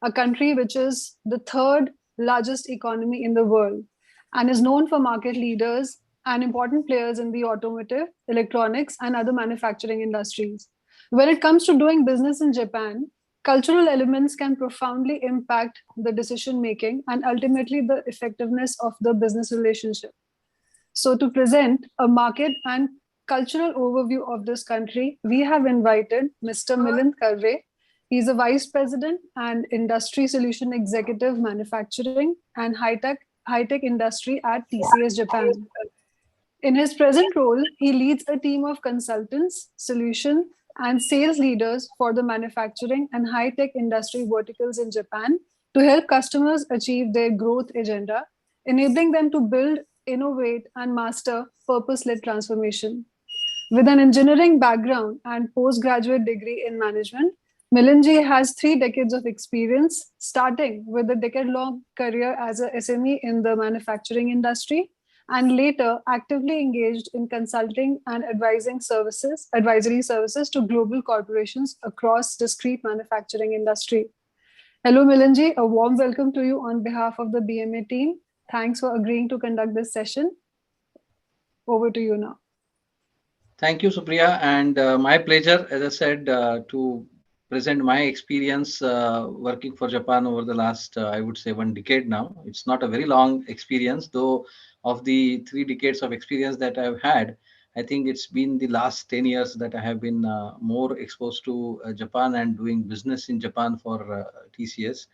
a country which is the third largest economy in the world and is known for market leaders and important players in the automotive, electronics, and other manufacturing industries. When it comes to doing business in Japan, cultural elements can profoundly impact the decision making and ultimately the effectiveness of the business relationship. So, to present a market and cultural overview of this country, we have invited Mr. Milind Karve. He's a vice president and industry solution executive manufacturing and high-tech industry at TCS Japan. In his present role, he leads a team of consultants, solution, and sales leaders for the manufacturing and high tech industry verticals in Japan to help customers achieve their growth agenda, enabling them to build, innovate, and master purpose led transformation. With an engineering background and postgraduate degree in management, Milinji has 3 decades of experience, starting with a decade long career as a SME in the manufacturing industry and later actively engaged in consulting and advisory services to global corporations across discrete manufacturing industry. Hello, Milinji. A warm welcome to you on behalf of the BMA team. Thanks for agreeing to conduct this session. Over to you now. Thank you, Supriya, and my pleasure, as I said, to present my experience working for Japan over the last, I would say, 1 decade now. It's not a very long experience, though. Of the 3 decades of experience that I've had, I think it's been the last 10 years that I have been more exposed to Japan and doing business in Japan for TCS.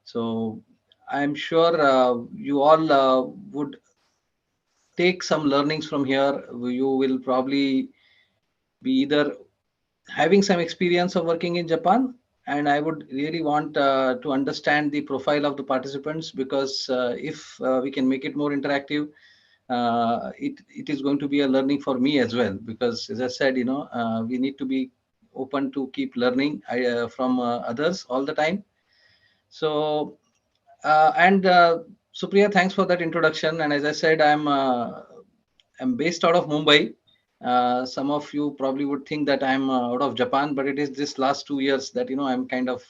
So I'm sure you all would take some learnings from here. You will probably be either having some experience of working in Japan, and I would really want to understand the profile of the participants, because if we can make it more interactive, it is going to be a learning for me as well. Because as I said, we need to be open to keep learning from others all the time. So and Supriya, thanks for that introduction. And as I said, I'm based out of Mumbai. Some of you probably would think that I'm out of Japan, but it is this last 2 years that I'm kind of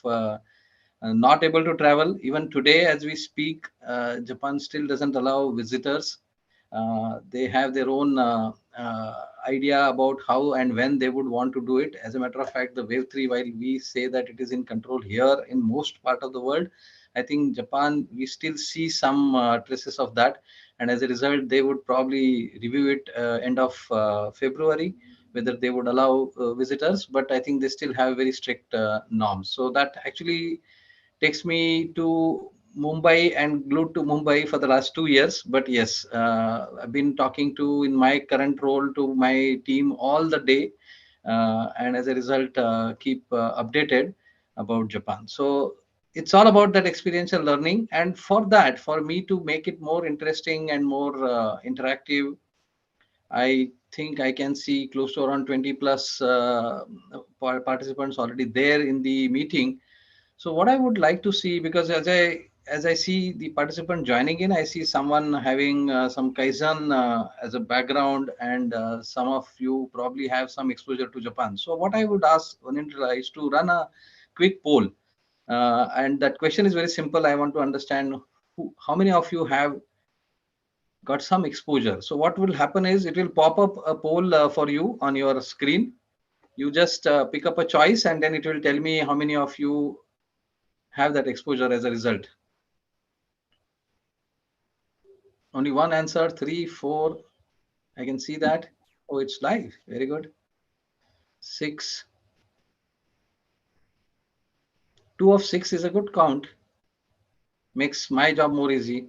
not able to travel. Even today, as we speak, Japan still doesn't allow visitors. They have their own idea about how and when they would want to do it. As a matter of fact, the wave 3, while we say that it is in control here in most part of the world, I think Japan, we still see some traces of that. And as a result, they would probably review it end of February, whether they would allow visitors. But I think they still have very strict norms. So that actually takes me to Mumbai and glued to Mumbai for the last 2 years. But yes, I've been talking to, in my current role, to my team all the day. And as a result, keep updated about Japan. So it's all about that experiential learning. And for that, for me to make it more interesting and more interactive, I think I can see close to around 20 plus participants already there in the meeting. So what I would like to see, because as I see the participant joining in, I see someone having some Kaizen as a background, and some of you probably have some exposure to Japan. So what I would ask Vanindra is to run a quick poll, and that question is very simple. I want to understand how many of you have got some exposure. So what will happen is it will pop up a poll for you on your screen. You just pick up a choice, and then it will tell me how many of you have that exposure as a result. Only one answer, 3, 4. I can see that. Oh, it's live. Very good. 6. 2 of 6 is a good count. Makes my job more easy.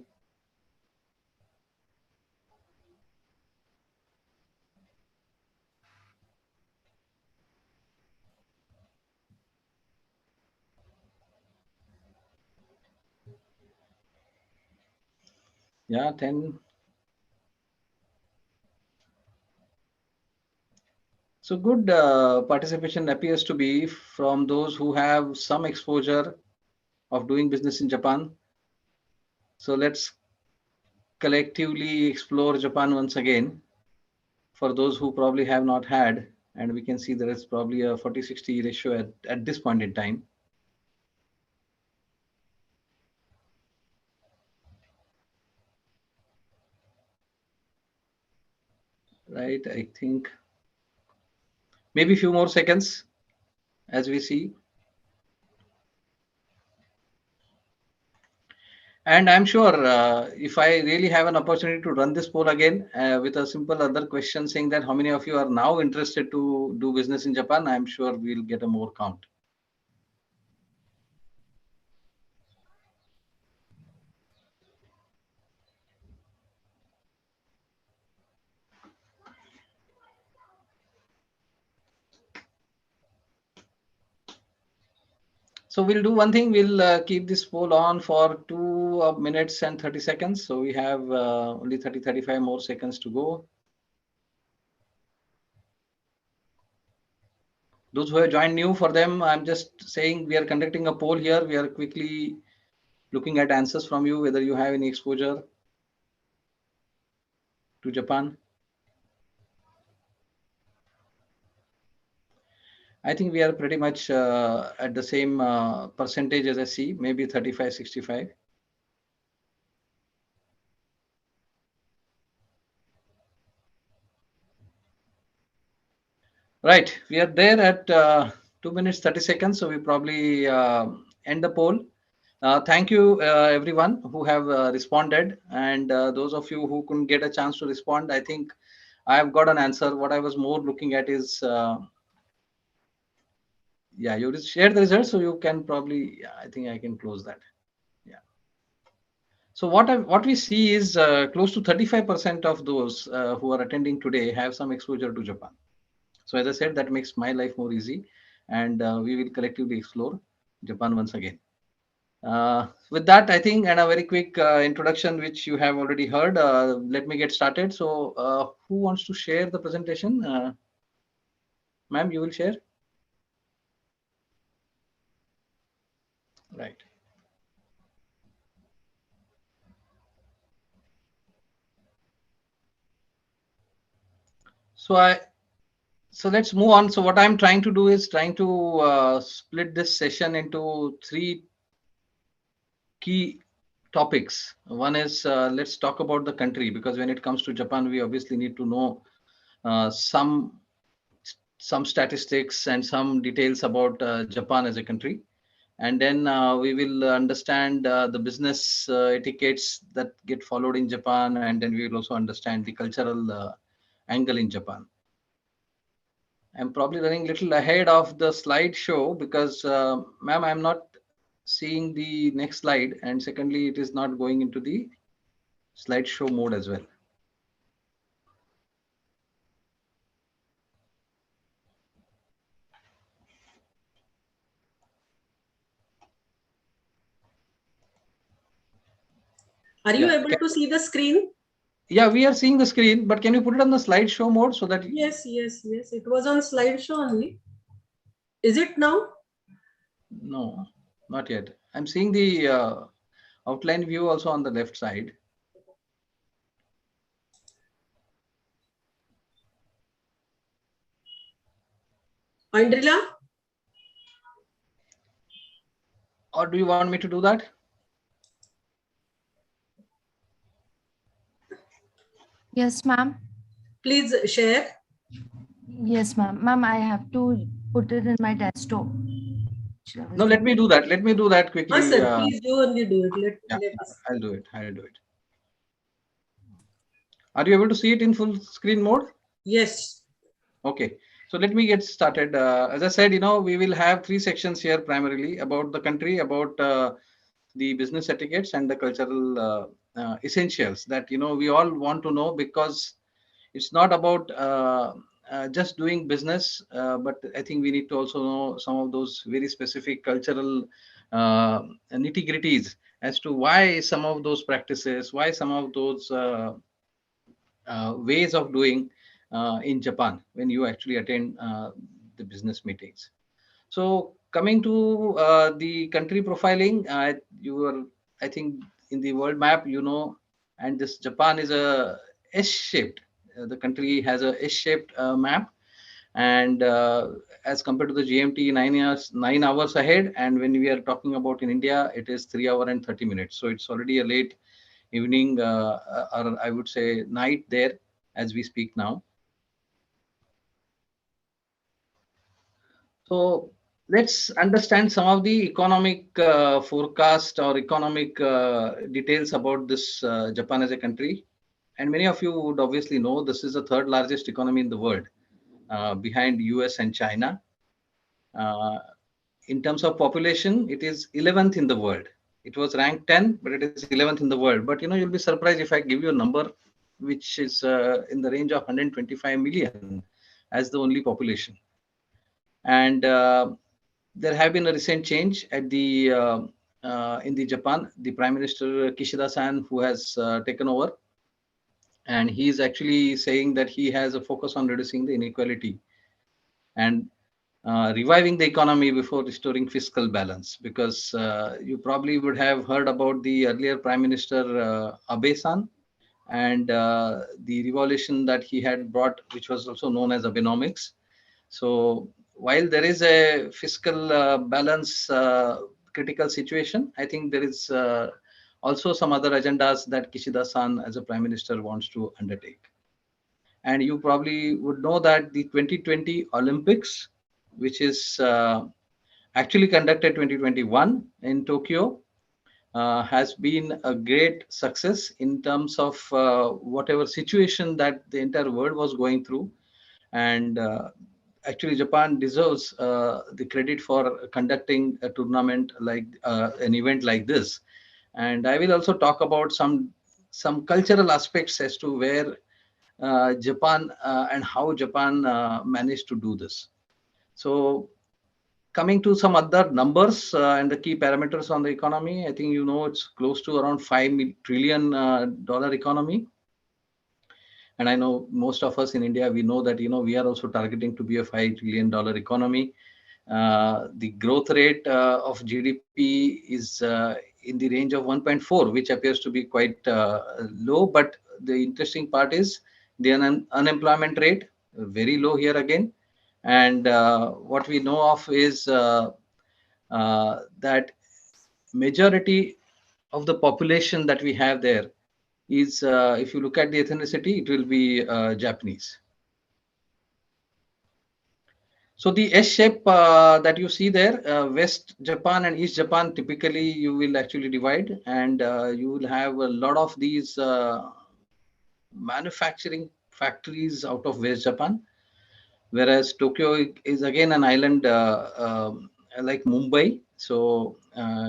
Yeah, 10. So good participation appears to be from those who have some exposure of doing business in Japan. So let's collectively explore Japan once again for those who probably have not had. And we can see there is probably a 40-60 ratio at this point in time. right? I think maybe a few more seconds as we see. And I'm sure if I really have an opportunity to run this poll again with a simple other question saying that how many of you are now interested to do business in Japan, I'm sure we'll get a more count. So we'll do one thing. We'll keep this poll on for 2 minutes and 30 seconds. So we have only 35 more seconds to go. Those who have joined new, for them, I'm just saying we are conducting a poll here. We are quickly looking at answers from you, whether you have any exposure to Japan. I think we are pretty much at the same percentage as I see, maybe 35, 65. Right, we are there at 2 minutes 30 seconds, so we probably end the poll. Thank you, everyone who have responded, and those of you who couldn't get a chance to respond. I think I have got an answer. What I was more looking at is, yeah, you shared the results, so you can probably, yeah, I think I can close that. Yeah. So what we see is close to 35% of those who are attending today have some exposure to Japan. So as I said, that makes my life more easy, and we will collectively explore Japan once again. With that, I think, and a very quick introduction, which you have already heard, let me get started. So who wants to share the presentation? Ma'am, you will share? Right. So so let's move on. So what I'm trying to do is trying to split this session into three key topics. One is let's talk about the country, because when it comes to Japan, we obviously need to know uh, some some statistics and some details about Japan as a country. And then we will understand the business etiquettes that get followed in Japan, and then we will also understand the cultural angle in Japan. I'm probably running a little ahead of the slideshow because, ma'am, I'm not seeing the next slide, and secondly, it is not going into the slideshow mode as well. Are you able to see the screen? Yeah, we are seeing the screen, but can you put it on the slideshow mode so that? Yes. It was on slideshow only. Is it now? No, not yet. I'm seeing the outline view also on the left side. Andrila? Or do you want me to do that? Yes, ma'am. Please share. Yes, ma'am. Ma'am, I have to put it in my desktop. No, let me do that. Let me do that quickly. Sir, please do only do it. Yeah, Let us. I'll do it. I'll do it. Are you able to see it in full screen mode? Yes. Okay. So let me get started. As I said, we will have three sections here primarily about the country, about the business etiquettes, and the cultural essentials that we all want to know, because it's not about just doing business, but I think we need to also know some of those very specific cultural nitty gritties as to why some of those practices, why some of those ways of doing in Japan when you actually attend the business meetings. So coming to the country profiling, you were, I think, in the world map, and this Japan is a S-shaped. The country has a S-shaped map, and as compared to the GMT, 9 hours ahead. And when we are talking about in India, it is 3 hours and 30 minutes. So it's already a late evening, or I would say night there as we speak now. So let's understand some of the economic forecast or economic details about this Japan as a country. And many of you would obviously know this is the third largest economy in the world, behind US and China. Uh, in terms of population, it is 11th in the world. It was ranked 10, but it is 11th in the world. But you'll be surprised if I give you a number which is in the range of 125 million as the only population. And there have been a recent change at the in the Japan. The Prime Minister Kishida-san, who has taken over, and he is actually saying that he has a focus on reducing the inequality and reviving the economy before restoring fiscal balance. Because you probably would have heard about the earlier Prime Minister Abe-san and the revolution that he had brought, which was also known as Abenomics. So while there is a fiscal balance critical situation, I think there is also some other agendas that Kishida-san as a prime minister wants to undertake. And you probably would know that the 2020 Olympics, which is actually conducted 2021 in Tokyo, has been a great success in terms of whatever situation that the entire world was going through. And actually, Japan deserves the credit for conducting a tournament like an event like this. And I will also talk about some cultural aspects as to where Japan and how Japan managed to do this. So coming to some other numbers and the key parameters on the economy, I think you know it's close to around $5 trillion economy. And I know most of us in India, we know that we are also targeting to be a $5 trillion economy. The growth rate of GDP is in the range of 1.4, which appears to be quite low. But the interesting part is the unemployment rate, very low here again. And what we know of is that majority of the population that we have there is, if you look at the ethnicity, it will be Japanese. So the S shape that you see there, West Japan and East Japan, typically you will actually divide, and you will have a lot of these manufacturing factories out of West Japan, whereas Tokyo is again an island like Mumbai. So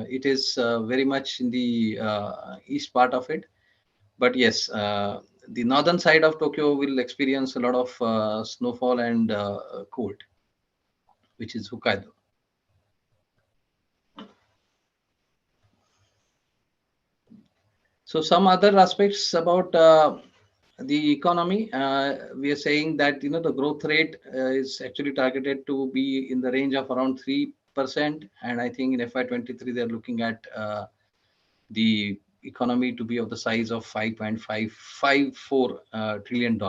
it is very much in the east part of it. But yes, the northern side of Tokyo will experience a lot of snowfall and cold, which is Hokkaido. So some other aspects about the economy, we are saying that the growth rate is actually targeted to be in the range of around 3%, and I think in FY23 they're looking at the economy to be of the size of $5.554 trillion.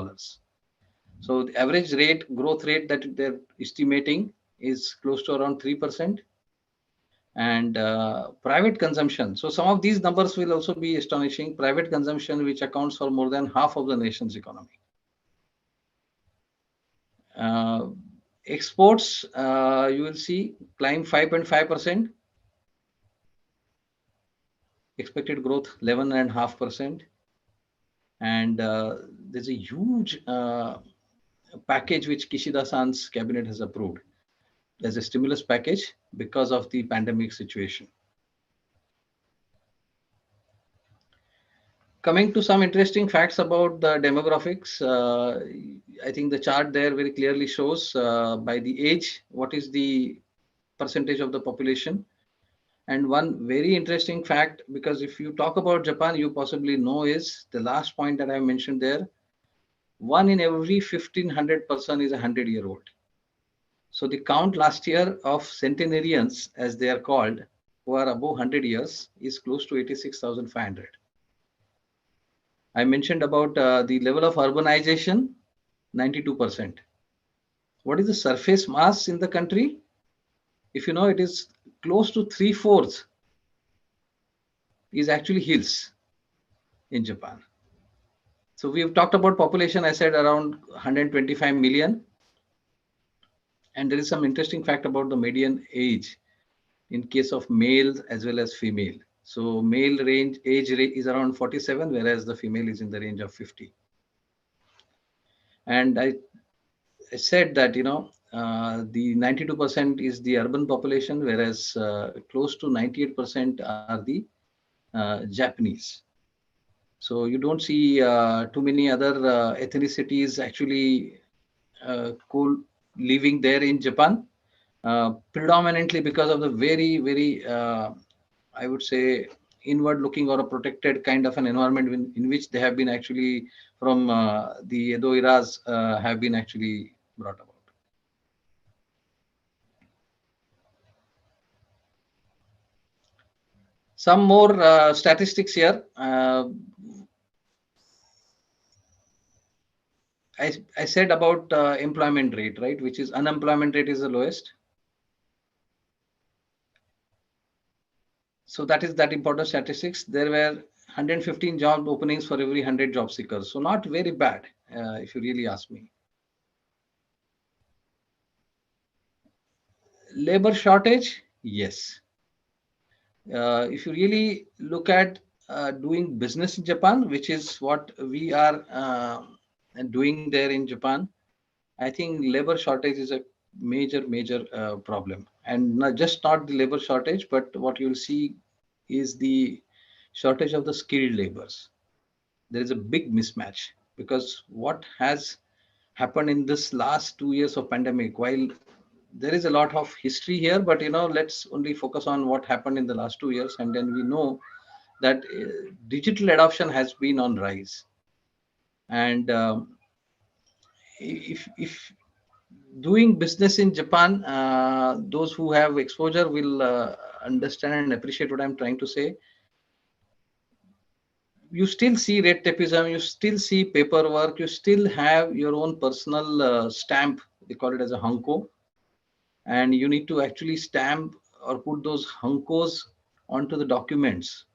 So the average growth rate that they're estimating is close to around 3%. And private consumption. So some of these numbers will also be astonishing. Private consumption, which accounts for more than half of the nation's economy. Exports, you will see, climb 5.5%. Expected growth 11.5%. And there's a huge package which Kishida-san's cabinet has approved as a stimulus package because of the pandemic situation. Coming to some interesting facts about the demographics, I think the chart there very clearly shows by the age, what is the percentage of the population. And one very interesting fact, because if you talk about Japan, you possibly know is the last point that I mentioned there. 1 in every 1,500 person is a 100-year-old. So the count last year of centenarians, as they are called, who are above 100 years, is close to 86,500. I mentioned about the level of urbanization, 92%. What is the surface mass in the country? If you know, it is close to 3/4 is actually hills in Japan. So we've talked about population, I said around 125 million. And there is some interesting fact about the median age in case of males as well as female. So male is around 47, whereas the female is in the range of 50. And I said that the 92% is the urban population, whereas close to 98% are the Japanese. So you don't see too many other ethnicities actually living there in Japan, predominantly because of the very, very, I would say, inward looking or a protected kind of an environment in which they have been actually from the Edo eras have been actually brought about. Some more statistics here. I said about employment rate, right, which is unemployment rate is the lowest. So that is that important statistics. There were 115 job openings for every 100 job seekers. So not very bad, if you really ask me. Labor shortage, yes. If you really look at doing business in Japan, which is what we are doing there in Japan, I think labor shortage is a major problem, and not the labor shortage, but what you'll see is the shortage of the skilled labors. There is a big mismatch because what has happened in this last 2 years of pandemic, while there is a lot of history here, but let's only focus on what happened in the last 2 years, and then we know that digital adoption has been on rise. And if doing business in Japan, those who have exposure will understand and appreciate what I'm trying to say. You still see red tapeism, you still see paperwork, you still have your own personal stamp. They call it as a hanko, and you need to actually stamp or put those hankos onto the documents,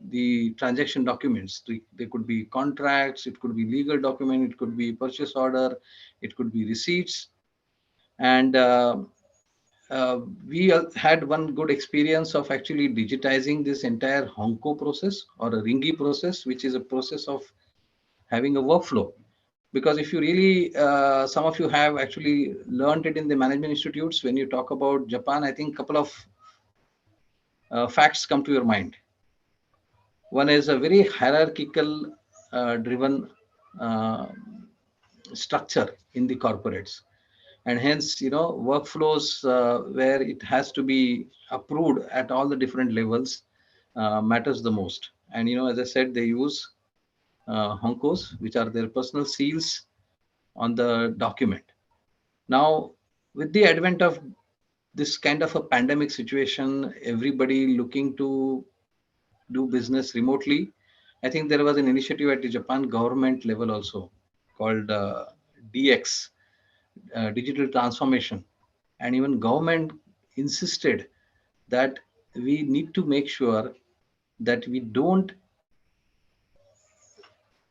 the transaction documents. They could be contracts, it could be legal document, it could be purchase order, it could be receipts. And we had one good experience of actually digitizing this entire Honko process or a Ringi process, which is a process of having a workflow. Because if you really, some of you have actually learned it in the management institutes, when you talk about Japan, I think a couple of facts come to your mind. One is a very hierarchical driven uh, structure in the corporates, and hence workflows where it has to be approved at all the different levels matters the most. And as I said, they use honkos, which are their personal seals on the document. Now, with the advent of this kind of a pandemic situation, everybody looking to do business remotely, I think there was an initiative at the Japan government level also called DX, digital transformation. And even government insisted that we need to make sure that we don't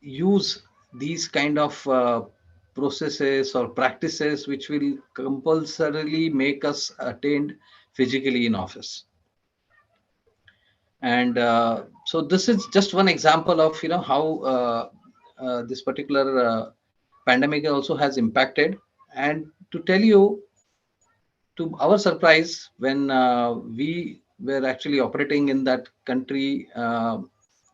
use these kind of processes or practices which will compulsorily make us attend physically in office. And so this is just one example of how this particular pandemic also has impacted. And to tell you, to our surprise, when we were actually operating in that country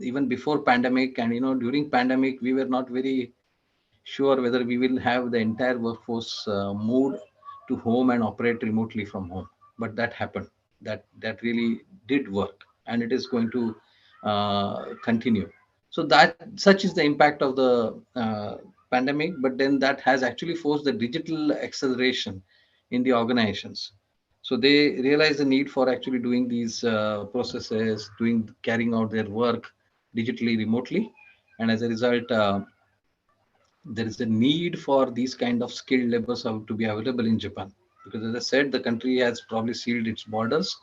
even before pandemic, and during pandemic, we were not very sure whether we will have the entire workforce moved to home and operate remotely from home. But that happened. That really did work, and it is going to continue. So that such is the impact of the pandemic. But then that has actually forced the digital acceleration in the organizations. So they realize the need for actually doing these processes, carrying out their work digitally, remotely, and as a result, there is a need for these kind of skilled labors to be available in Japan. Because as I said, the country has probably sealed its borders,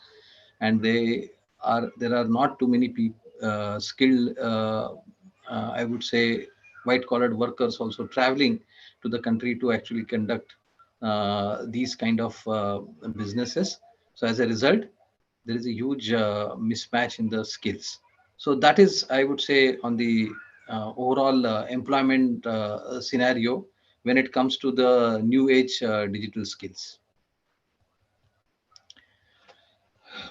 and there are not too many people skilled, I would say, white collared workers also traveling to the country to actually conduct these kind of businesses. So as a result, there is a huge mismatch in the skills. So that is, I would say, on the overall employment scenario when it comes to the new age digital skills.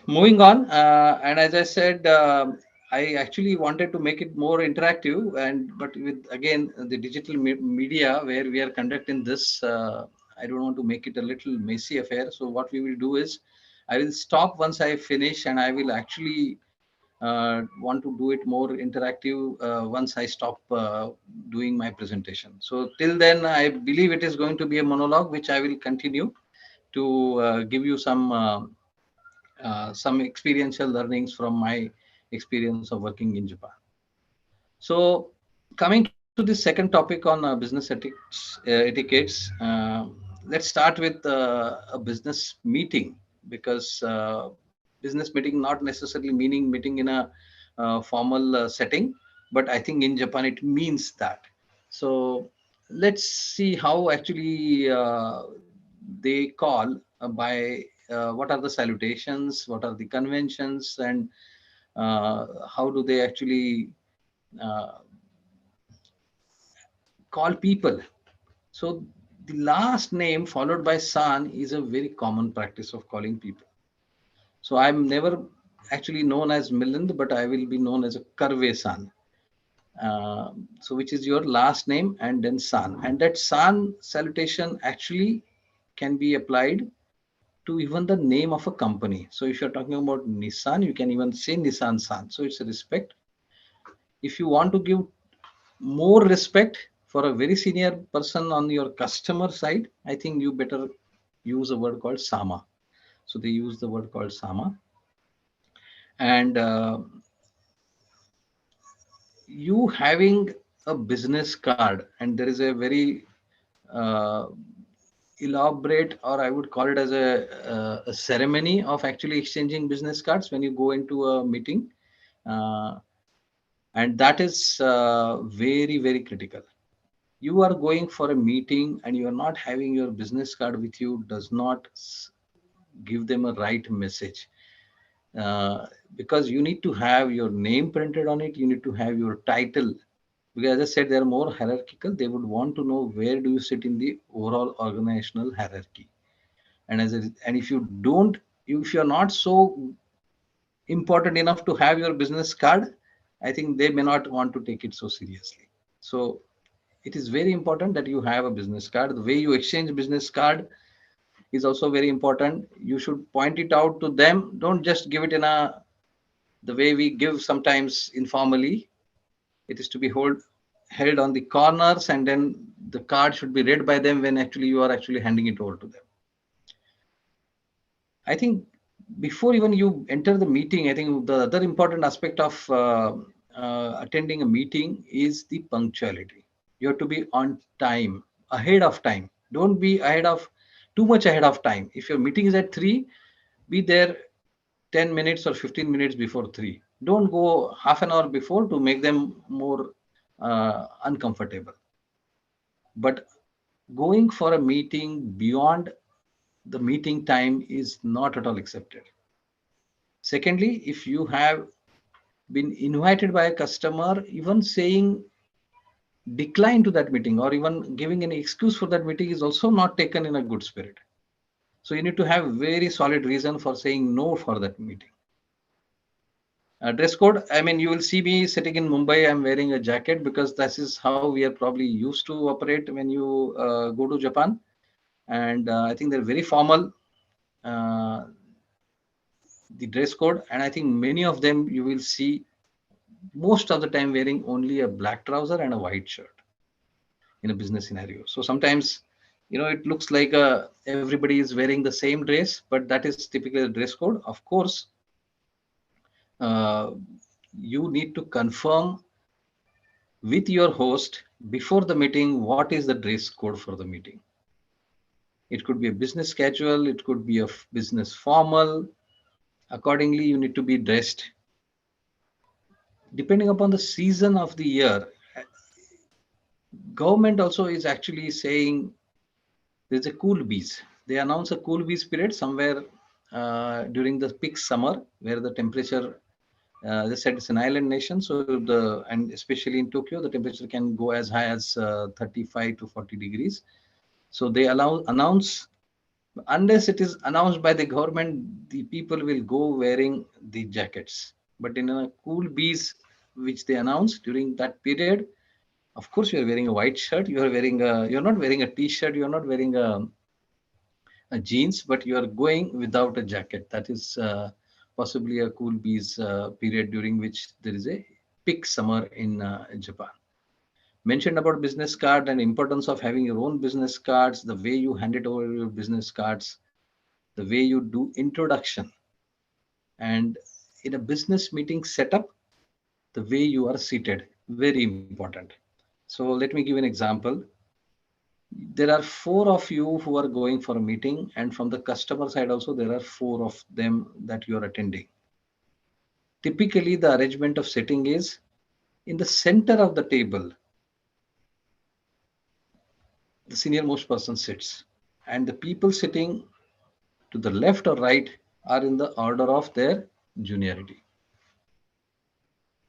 Moving on, and as I said, I actually wanted to make it more interactive, and but with again the digital media where we are conducting this, I don't want to make it a little messy affair. So what we will do is, I will stop once I finish, and I will actually want to do it more interactive once I stop doing my presentation. So till then, I believe it is going to be a monologue, which I will continue to give you some experiential learnings from my experience of working in Japan. So, coming to the second topic on business etiquettes, let's start with a business meeting, because business meeting not necessarily meaning meeting in a formal setting, but I think in Japan it means that. So, let's see how actually they call by what are the salutations, what are the conventions, and how do they actually uh, call people. So the last name followed by san is a very common practice of calling people. So I'm never actually known as Milind, but I will be known as a Karve san. So which is your last name and then san, and that san salutation actually can be applied to even the name of a company. So if you're talking about Nissan, you can even say Nissan san. So it's a respect. If you want to give more respect for a very senior person on your customer side, I think you better use a word called sama. So they use the word called sama. And you having a business card, and there is a very uh, elaborate, or I would call it as a ceremony of actually exchanging business cards when you go into a meeting. Uh, and that is very, very critical. You are going for a meeting and you are not having your business card with you does not give them a right message, uh, because you need to have your name printed on it, you need to have your title, because as I said, they're more hierarchical. They would want to know where do you sit in the overall organizational hierarchy. And and if you don't, if you're not so important enough to have your business card, I think they may not want to take it so seriously. So it is very important that you have a business card. The way you exchange business card is also very important. You should point it out to them. Don't just give it in a the way we give sometimes informally. It is to be held on the corners, and then the card should be read by them when actually you are actually handing it over to them. I think before even you enter the meeting, I think the other important aspect of attending a meeting is the punctuality. You have to be on time, ahead of time. Don't be ahead of too much ahead of time. If your meeting is at 3, be there 10 minutes or 15 minutes before 3. Don't go half an hour before to make them more uncomfortable. But going for a meeting beyond the meeting time is not at all accepted. Secondly, if you have been invited by a customer, even saying decline to that meeting or even giving any excuse for that meeting is also not taken in a good spirit. So you need to have very solid reason for saying no for that meeting. Dress code, I mean, you will see me sitting in Mumbai, I'm wearing a jacket because this is how we are probably used to operate when you go to Japan. And I think they're very formal, uh, the dress code. And I think many of them you will see most of the time wearing only a black trouser and a white shirt in a business scenario. So sometimes, it looks like everybody is wearing the same dress, but that is typically the dress code. Of course, uh, you need to confirm with your host before the meeting what is the dress code for the meeting. It could be a business casual, it could be a business formal. Accordingly, you need to be dressed. Depending upon the season of the year, government also is actually saying There's a cool breeze. They announce a cool breeze period somewhere during the peak summer, where the temperature, they said it's an island nation, so and especially in Tokyo, the temperature can go as high as 35 to 40 degrees. So they announce, unless it is announced by the government, the people will go wearing the jackets. But in a cool breeze, which they announce during that period, of course, you are wearing a white shirt. You're not wearing a t-shirt. You're not wearing a jeans, but you are going without a jacket. That is possibly a cool breeze period during which there is a peak summer in Japan. Mentioned about business card and importance of having your own business cards, the way you hand it over your business cards, the way you do introduction, and in a business meeting setup, the way you are seated, very important. So let me give an example. There are four of you who are going for a meeting, and from the customer side also there are four of them that you are attending. Typically the arrangement of sitting is, in the center of the table the senior most person sits, and the people sitting to the left or right are in the order of their juniority.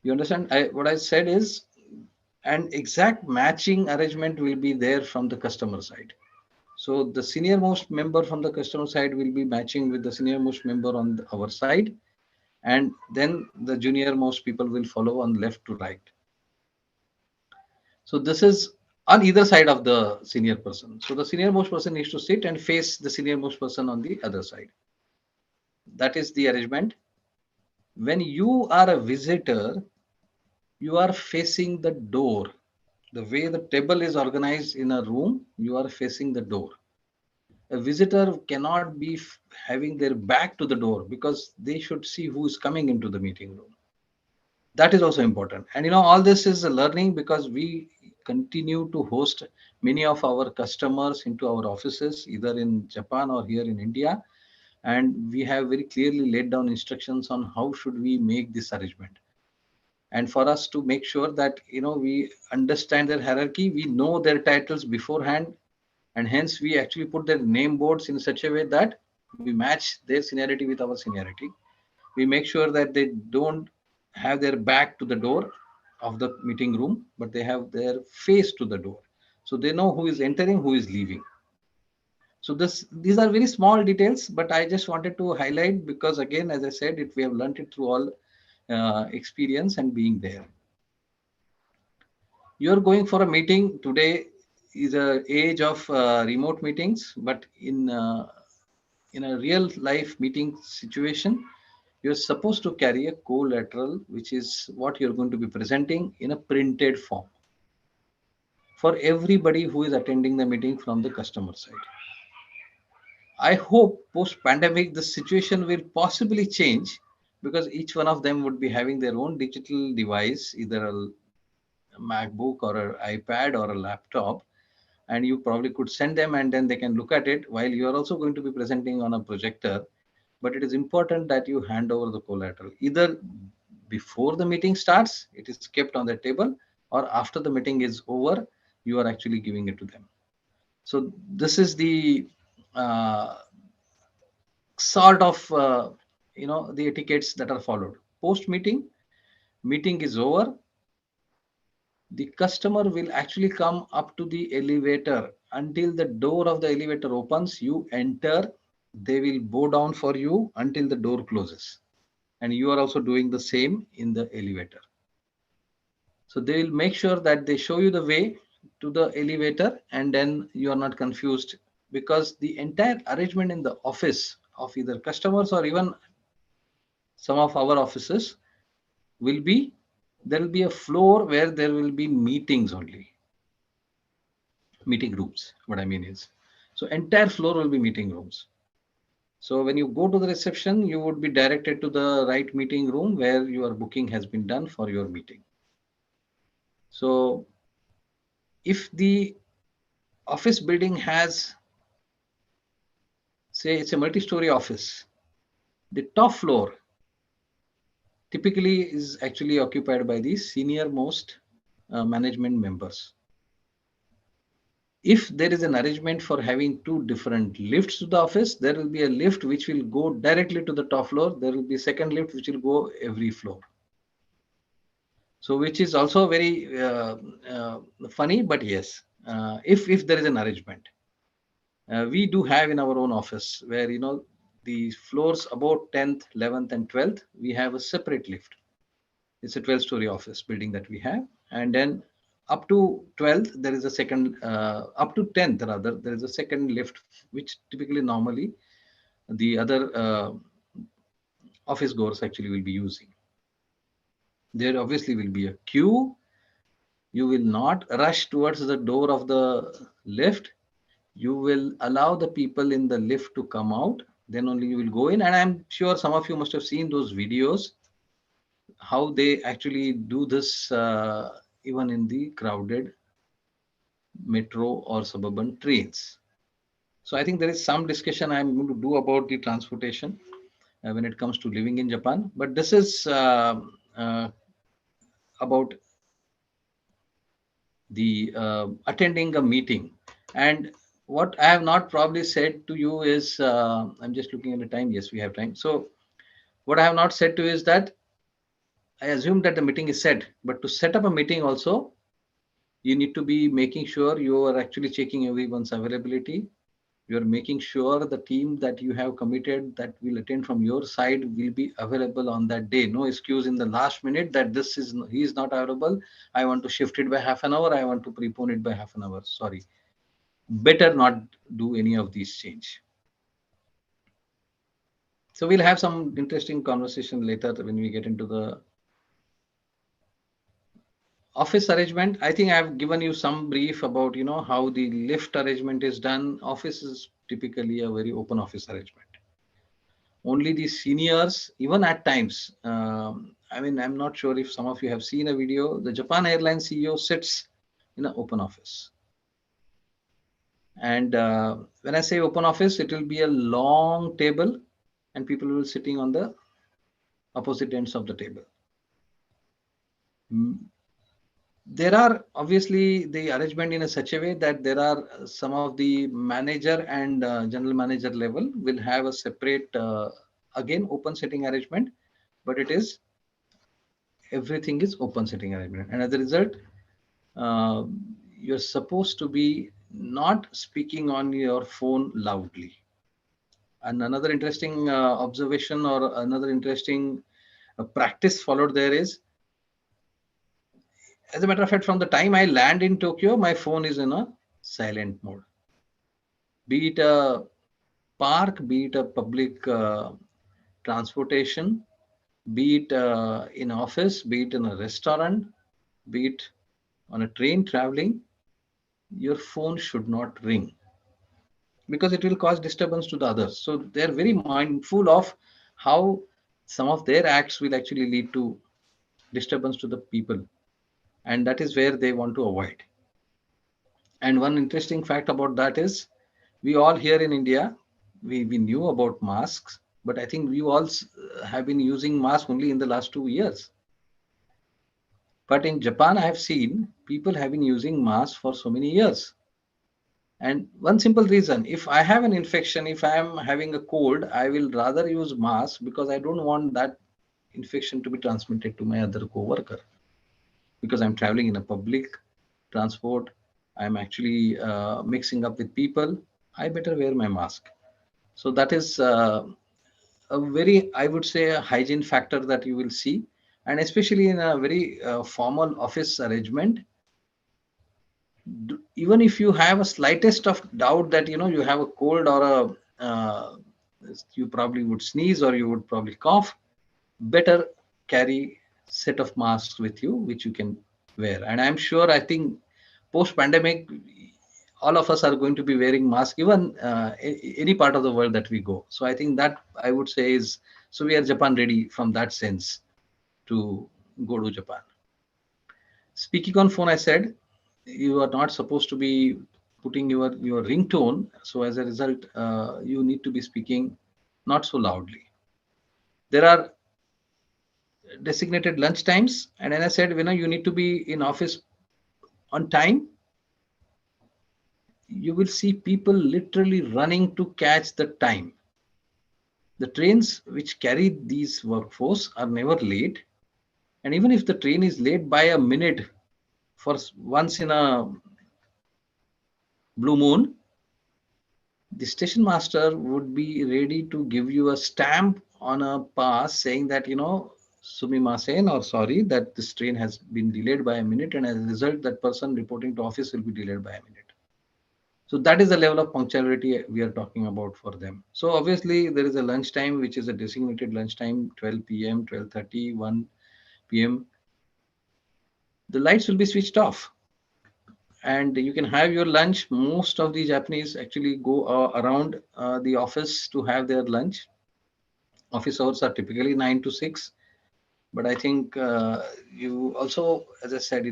You understand? What I said is, an exact matching arrangement will be there from the customer side. So the senior most member from the customer side will be matching with the senior most member on our side, and then the junior most people will follow on left to right. So this is on either side of the senior person. So the senior most person needs to sit and face the senior most person on the other side. That is the arrangement. When you are a visitor, you are facing the door. The way the table is organized in a room, you are facing the door. A visitor cannot be having their back to the door, because they should see who is coming into the meeting room. That is also important. And all this is a learning, because we continue to host many of our customers into our offices, either in Japan or here in India, and we have very clearly laid down instructions on how should we make this arrangement. And for us to make sure that we understand their hierarchy, we know their titles beforehand, and hence we actually put their name boards in such a way that we match their seniority with our seniority. We make sure that they don't have their back to the door of the meeting room, but they have their face to the door, so they know who is entering, who is leaving. So these are very small details, but I just wanted to highlight, because again, as I said, we have learned it through all experience and being there. You're going for a meeting today. Is a age of remote meetings, but in a real life meeting situation, you're supposed to carry a collateral, which is what you're going to be presenting in a printed form for everybody who is attending the meeting from the customer side. I hope post pandemic the situation will possibly change, because each one of them would be having their own digital device, either a MacBook or an iPad or a laptop, and you probably could send them, and then they can look at it while you are also going to be presenting on a projector. But it is important that you hand over the collateral, either before the meeting starts, it is kept on the table, or after the meeting is over, you are actually giving it to them. So this is the sort of the etiquettes that are followed. Post meeting is over, the customer will actually come up to the elevator. Until the door of the elevator opens, you enter. They will bow down for you until the door closes, and you are also doing the same in the elevator. So they will make sure that they show you the way to the elevator, and then you are not confused, because the entire arrangement in the office of either customers or even some of our offices will be, there will be a floor where there will be meetings only, meeting rooms. What I mean is, so entire floor will be meeting rooms. So when you go to the reception, you would be directed to the right meeting room where your booking has been done for your meeting. So if the office building has, say it's a multi-story office, the top floor typically is actually occupied by the senior most management members. If there is an arrangement for having two different lifts to the office, there will be a lift which will go directly to the top floor. There will be a second lift which will go every floor. So, which is also very funny, but yes, if there is an arrangement, we do have in our own office where the floors about 10th, 11th, and 12th, we have a separate lift. It's a 12-story office building that we have, and then up to 12th there is a second, up to 10th rather, there is a second lift, which typically normally the other office goers actually will be using. There obviously will be a queue. You will not rush towards the door of the lift. You will allow the people in the lift to come out, then only you will go in. And I'm sure some of you must have seen those videos, how they actually do this even in the crowded metro or suburban trains. So I think there is some discussion I'm going to do about the transportation when it comes to living in Japan. But this is about the attending a meeting. And what I have not probably said to you is, I'm just looking at the time. Yes, we have time. So what I have not said to you is that I assume that the meeting is set, but to set up a meeting also, you need to be making sure you are actually checking everyone's availability. You're making sure the team that you have committed that will attend from your side will be available on that day. No excuse in the last minute that he is not available. I want to shift it by half an hour. I want to prepone it by half an hour. Sorry, better not do any of these change. So we'll have some interesting conversation later when we get into the office arrangement. I think I've given you some brief about how the lift arrangement is done. Office is typically a very open office arrangement. Only the seniors, even at times, I mean, I'm not sure if some of you have seen a video. The Japan Airlines CEO sits in an open office. And when I say open office, it will be a long table and people will be sitting on the opposite ends of the table. There are obviously the arrangement in a such a way that there are some of the manager and general manager level will have a separate, again, open sitting arrangement, but it is everything is open sitting arrangement. And as a result, uh, you're supposed to be not speaking on your phone loudly. And another interesting observation or another interesting practice followed there is, as a matter of fact, from the time I land in Tokyo, my phone is in a silent mode. Be it a park, be it a public transportation, be it in office, be it in a restaurant, be it on a train traveling, your phone should not ring because it will cause disturbance to the others. So they're very mindful of how some of their acts will actually lead to disturbance to the people. And that is where they want to avoid. And one interesting fact about that is we all here in India, we knew about masks, but I think we all have been using masks only in the last 2 years. But in Japan, I have seen people have been using masks for so many years. And one simple reason, if I have an infection, if I am having a cold, I will rather use mask because I don't want that infection to be transmitted to my other co-worker. Because I'm traveling in a public transport, I'm actually mixing up with people, I better wear my mask. So that is a very, I would say, a hygiene factor that you will see. And especially in a very formal office arrangement, even if you have a slightest of doubt that you have a cold or you probably would sneeze or you would probably cough, better carry set of masks with you which you can wear. And I'm sure, I think post pandemic all of us are going to be wearing masks, even any part of the world that we go. So I think that I would say is, so we are Japan ready from that sense to go to Japan. Speaking on phone, I said you are not supposed to be putting your ringtone. So as a result, you need to be speaking not so loudly. There are designated lunch times, and as I said, you need to be in office on time. you will see people literally running to catch the time. The trains which carry these workforce are never late, and even if the train is late by a minute for once in a blue moon, the station master would be ready to give you a stamp on a pass saying that, sumimasen, or sorry, that this train has been delayed by a minute, and as a result, that person reporting to office will be delayed by a minute. So that is the level of punctuality we are talking about for them. So obviously there is a lunch time, which is a designated lunch time, 12 p.m., 12:30, 1 p.m. The lights will be switched off, and you can have your lunch. Most of the Japanese actually go around the office to have their lunch. Office hours are typically 9 to 6, but I think you also, as I said,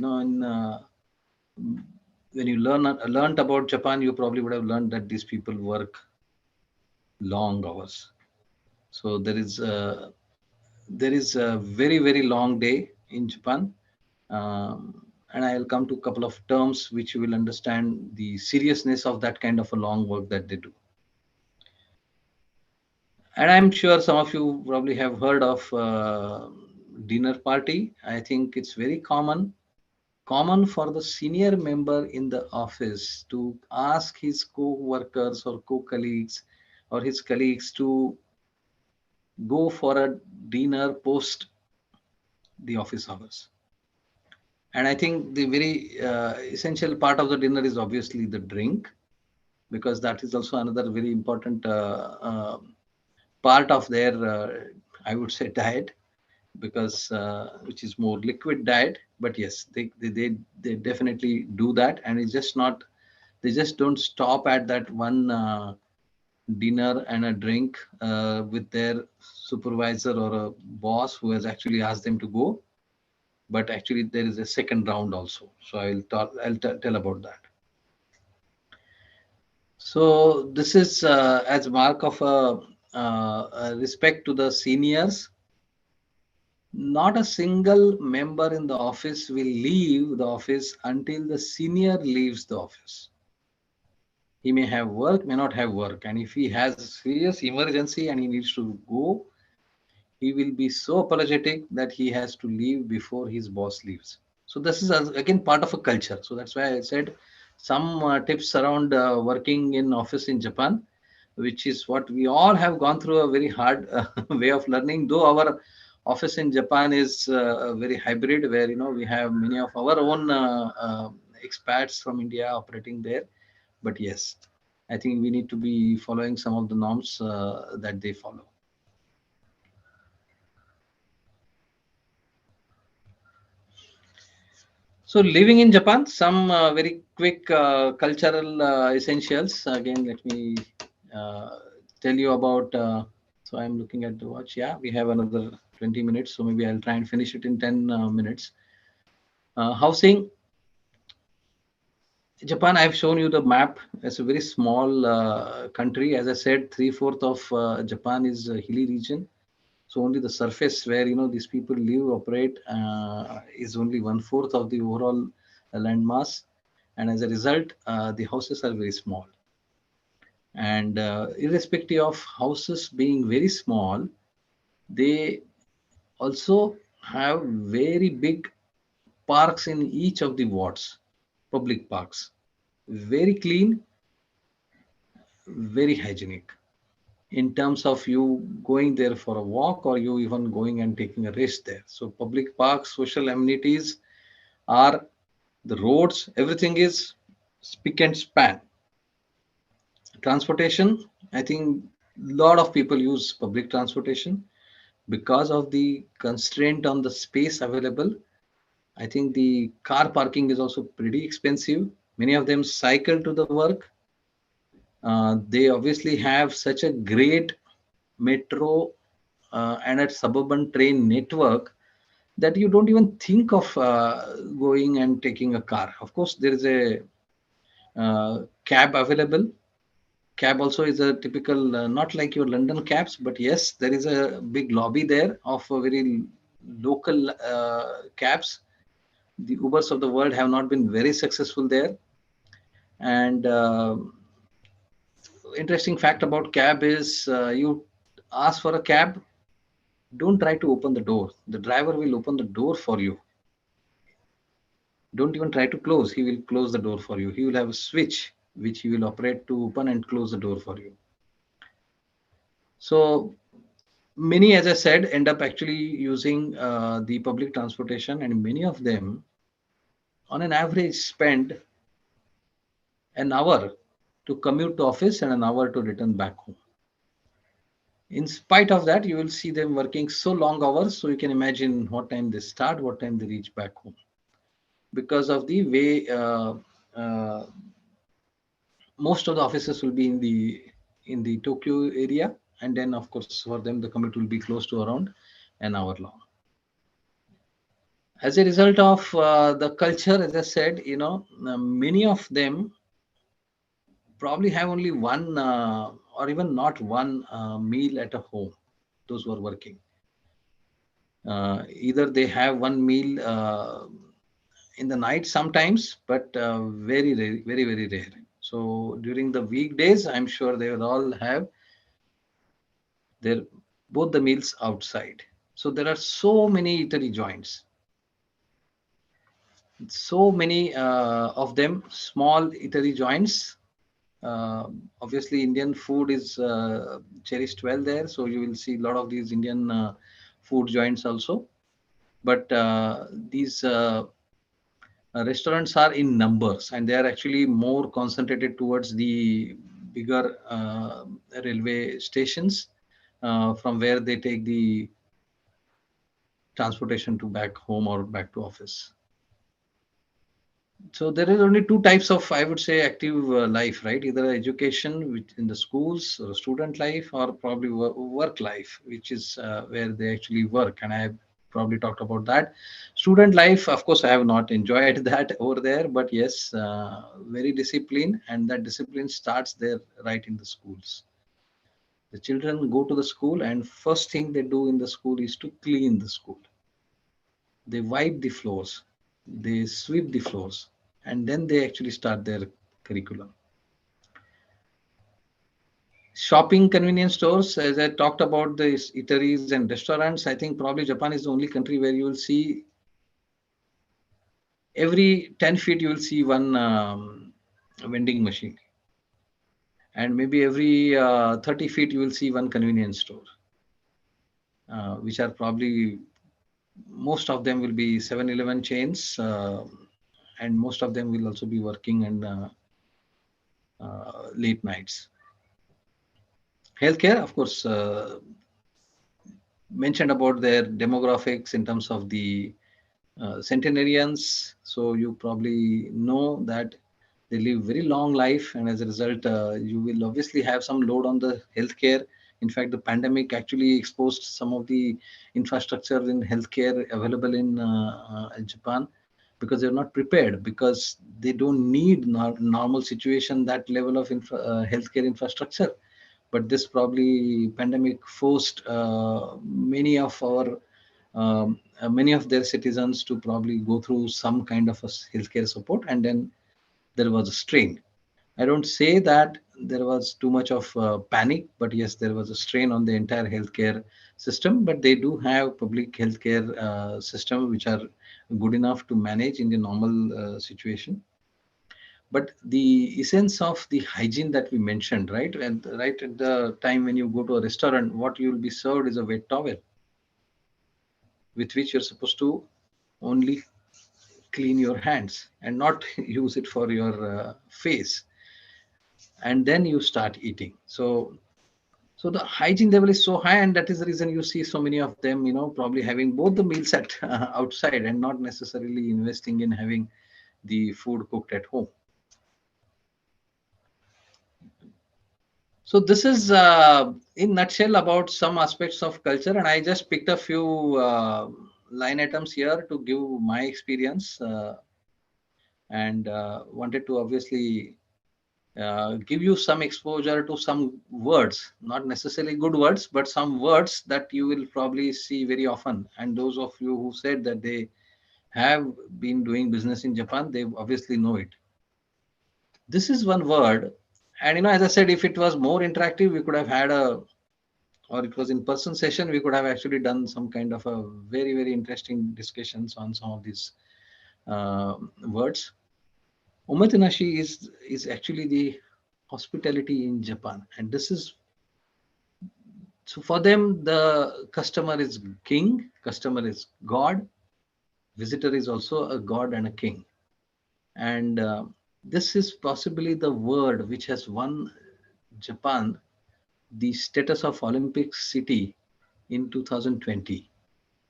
when you learned about Japan, you probably would have learned that these people work long hours. So there is a very very long day in Japan, and I'll come to a couple of terms which you will understand the seriousness of that kind of a long work that they do. And I'm sure some of you probably have heard of dinner party. I think it's very common for the senior member in the office to ask his co-workers or co-colleagues or his colleagues to go for a dinner post the office hours. And I think the very essential part of the dinner is obviously the drink, because that is also another very important part of their, I would say, diet, because which is more liquid diet. But yes, they definitely do that, and it's just not. They just don't stop at that one dinner and a drink with their supervisor or a boss who has actually asked them to go, but actually there is a second round also. So I'll tell about that. So this is as mark of a respect to the seniors. Not a single member in the office will leave the office until the senior leaves the office. He may have work, may not have work, and if he has a serious emergency and he needs to go, he will be so apologetic that he has to leave before his boss leaves. So this is again part of a culture. So that's why I said some tips around working in office in Japan, which is what we all have gone through a very hard way of learning. Though our office in Japan is very hybrid, where we have many of our own expats from India operating there. But yes, I think we need to be following some of the norms that they follow. So living in Japan, some very quick cultural essentials. Again, let me uh, tell you about. So I'm looking at the watch. Yeah, we have another 20 minutes. So maybe I'll try and finish it in 10 minutes. Housing. Japan, I've shown you the map. It's a very small country. As I said, 3/4 of Japan is a hilly region. So only the surface where these people live, operate, is only 1/4 of the overall land mass, and as a result, the houses are very small. And irrespective of houses being very small, they also have very big parks in each of the wards, public parks, very clean, very hygienic. In terms of you going there for a walk or you even going and taking a rest there. So public parks, social amenities are the roads, everything is spick and span. Transportation, I think a lot of people use public transportation because of the constraint on the space available. I think the car parking is also pretty expensive. Many of them cycle to the work. They obviously have such a great metro and a suburban train network that you don't even think of going and taking a car. Of course, there is a cab available. Cab also is a typical, not like your London cabs, but yes, there is a big lobby there of a very local cabs. The Ubers of the world have not been very successful there. And interesting fact about cab is you ask for a cab, don't try to open the door. The driver will open the door for you. Don't even try to close. He will close the door for you. He will have a switch which he will operate to open and close the door for you. So many, as I said, end up actually using the public transportation, and many of them, on an average, spend an hour to commute to office and an hour to return back home. In spite of that, you will see them working so long hours, so you can imagine what time they start, what time they reach back home, because of the way uh, most of the offices will be in the Tokyo area, and then of course for them the commute will be close to around an hour long. As a result of the culture, as I said, many of them probably have only one or even not one meal at a home. Those who are working, either they have one meal in the night sometimes, but very rare, very very rare. So during the weekdays, I'm sure they will all have their both the meals outside. So there are so many eatery joints, so many of them small eatery joints. Obviously, Indian food is cherished well there, so you will see a lot of these Indian food joints also. But these restaurants are in numbers, and they are actually more concentrated towards the bigger railway stations, from where they take the transportation to back home or back to office. So there is only two types of, I would say, active life, right? Either education, which in the schools, or student life, or probably work life, which is where they actually work. And I have probably talked about that. Student life, of course, I have not enjoyed that over there, but yes, very disciplined, and that discipline starts there right in the schools. The children go to the school, and first thing they do in the school is to clean the school. They wipe the floors, they sweep the floors, and then they actually start their curriculum. Shopping convenience stores, as I talked about the eateries and restaurants, I think probably Japan is the only country where you will see every 10 feet you will see one vending machine, and maybe every 30 feet you will see one convenience store, which are probably, most of them will be 7-Eleven chains, and most of them will also be working and late nights. Healthcare, of course, mentioned about their demographics in terms of the centenarians. So you probably know that they live very long life, and as a result, you will obviously have some load on the healthcare. In fact, the pandemic actually exposed some of the infrastructure in healthcare available in Japan, because they're not prepared, because they don't need normal situation that level of healthcare infrastructure. But this probably pandemic forced many of their citizens to probably go through some kind of a healthcare support, and then there was a strain. I don't say that there was too much of panic, but yes, there was a strain on the entire healthcare system. But they do have public healthcare system which are good enough to manage in the normal situation. But the essence of the hygiene that we mentioned, right, and right at the time when you go to a restaurant, what you will be served is a wet towel with which you're supposed to only clean your hands and not use it for your face, and then you start eating. So the hygiene level is so high, and that is the reason you see so many of them, probably having both the meals at outside, and not necessarily investing in having the food cooked at home. So this is in nutshell about some aspects of culture, and I just picked a few line items here to give my experience, and wanted to obviously give you some exposure to some words, not necessarily good words, but some words that you will probably see very often. And those of you who said that they have been doing business in Japan, they obviously know it. this is one word. And as I said, if it was more interactive, we could have had or it was in person session, we could have actually done some kind of a very, very interesting discussions on some of these words. Omotenashi is actually the hospitality in Japan, and this is so for them the customer is king, customer is god, visitor is also a god and a king, and this is possibly the word which has won Japan the status of Olympic city in 2020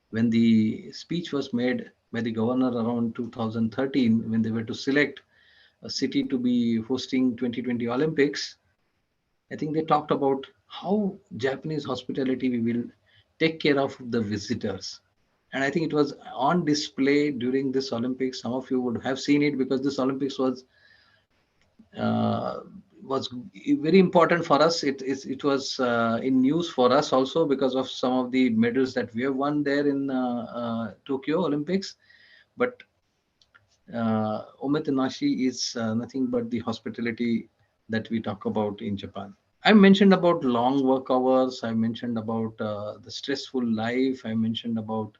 when the speech was made by the governor around 2013 when they were to select a city to be hosting 2020 Olympics. I think they talked about how Japanese hospitality we will take care of the visitors. And I think it was on display during this Olympics. Some of you would have seen it because this Olympics uh, was very important for us. It was in news for us also because of some of the medals that we have won there in Tokyo Olympics. But Omotenashi is nothing but the hospitality that we talk about in Japan. I mentioned about long work hours. I mentioned about the stressful life. I mentioned about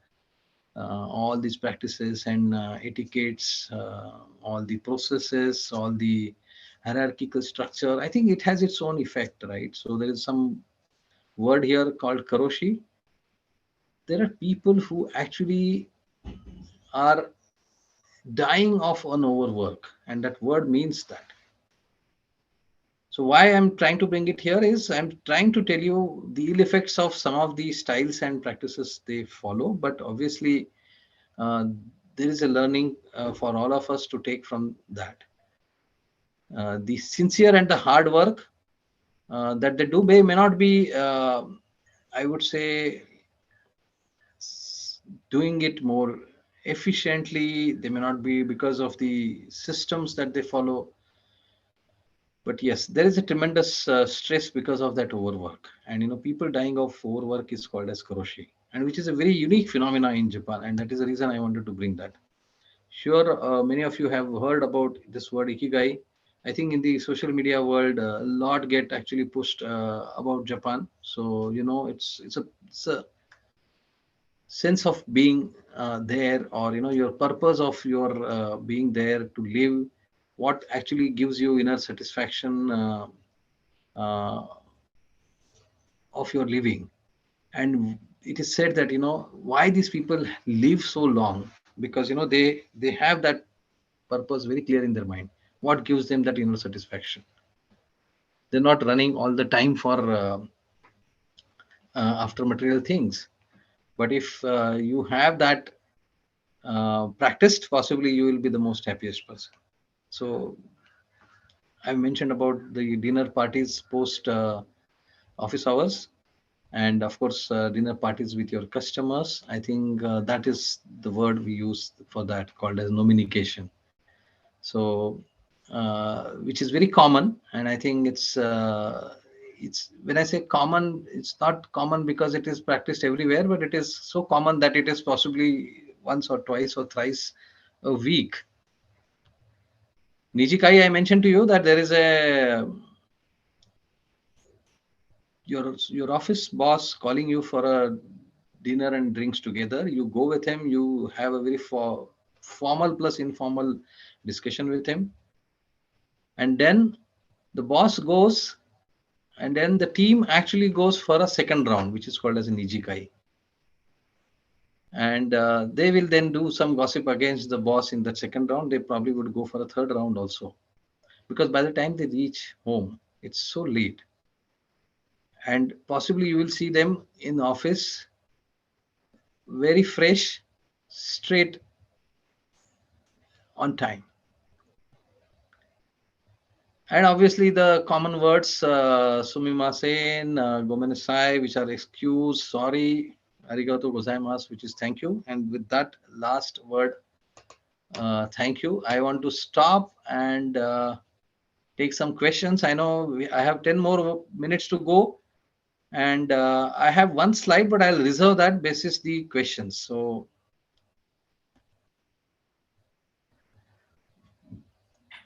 all these practices and etiquettes, all the processes, all the hierarchical structure. I think it has its own effect, right? So there is some word here called karoshi. There are people who actually are dying of an overwork, and that word means that. So why I'm trying to bring it here is I'm trying to tell you the ill effects of some of the styles and practices they follow, but obviously uh, there is a learning for all of us to take from that. The sincere and the hard work that they do may not be, I would say, doing it more efficiently. They may not be because of the systems that they follow. But yes, there is a tremendous stress because of that overwork. And people dying of overwork is called as karoshi, and which is a very unique phenomena in Japan. And that is the reason I wanted to bring that. Sure, many of you have heard about this word ikigai. I think in the social media world, a lot get actually pushed about Japan. So it's a sense of being there, or your purpose of your being there to live. What actually gives you inner satisfaction uh, of your living, and it is said that why these people live so long because they have that purpose very clear in their mind. What gives them that inner satisfaction? They're not running all the time for after material things. But if you have that practiced, possibly you will be the most happiest person. So I mentioned about the dinner parties post office hours, and of course dinner parties with your customers. I think that is the word we use for that, called as nominication. So which is very common, and I think it's when I say common, it's not common because it is practiced everywhere, but it is so common that it is possibly once or twice or thrice a week. Nijikai, I mentioned to you that there is a your office boss calling you for a dinner and drinks together. You go with him, you have a very formal plus informal discussion with him, and then the boss goes, and then the team actually goes for a second round, which is called as an ijikai, and they will then do some gossip against the boss in that second round. They probably would go for a third round also, because by the time they reach home it's so late, and possibly you will see them in the office very fresh, straight, on time. And obviously the common words sumimasen, gomenasai, which are excuse, sorry, arigato gozaimasu, which is thank you. And with that last word, thank you, I want to stop and take some questions. I know I have 10 more minutes to go, and I have one slide, but I'll reserve that basis the questions. So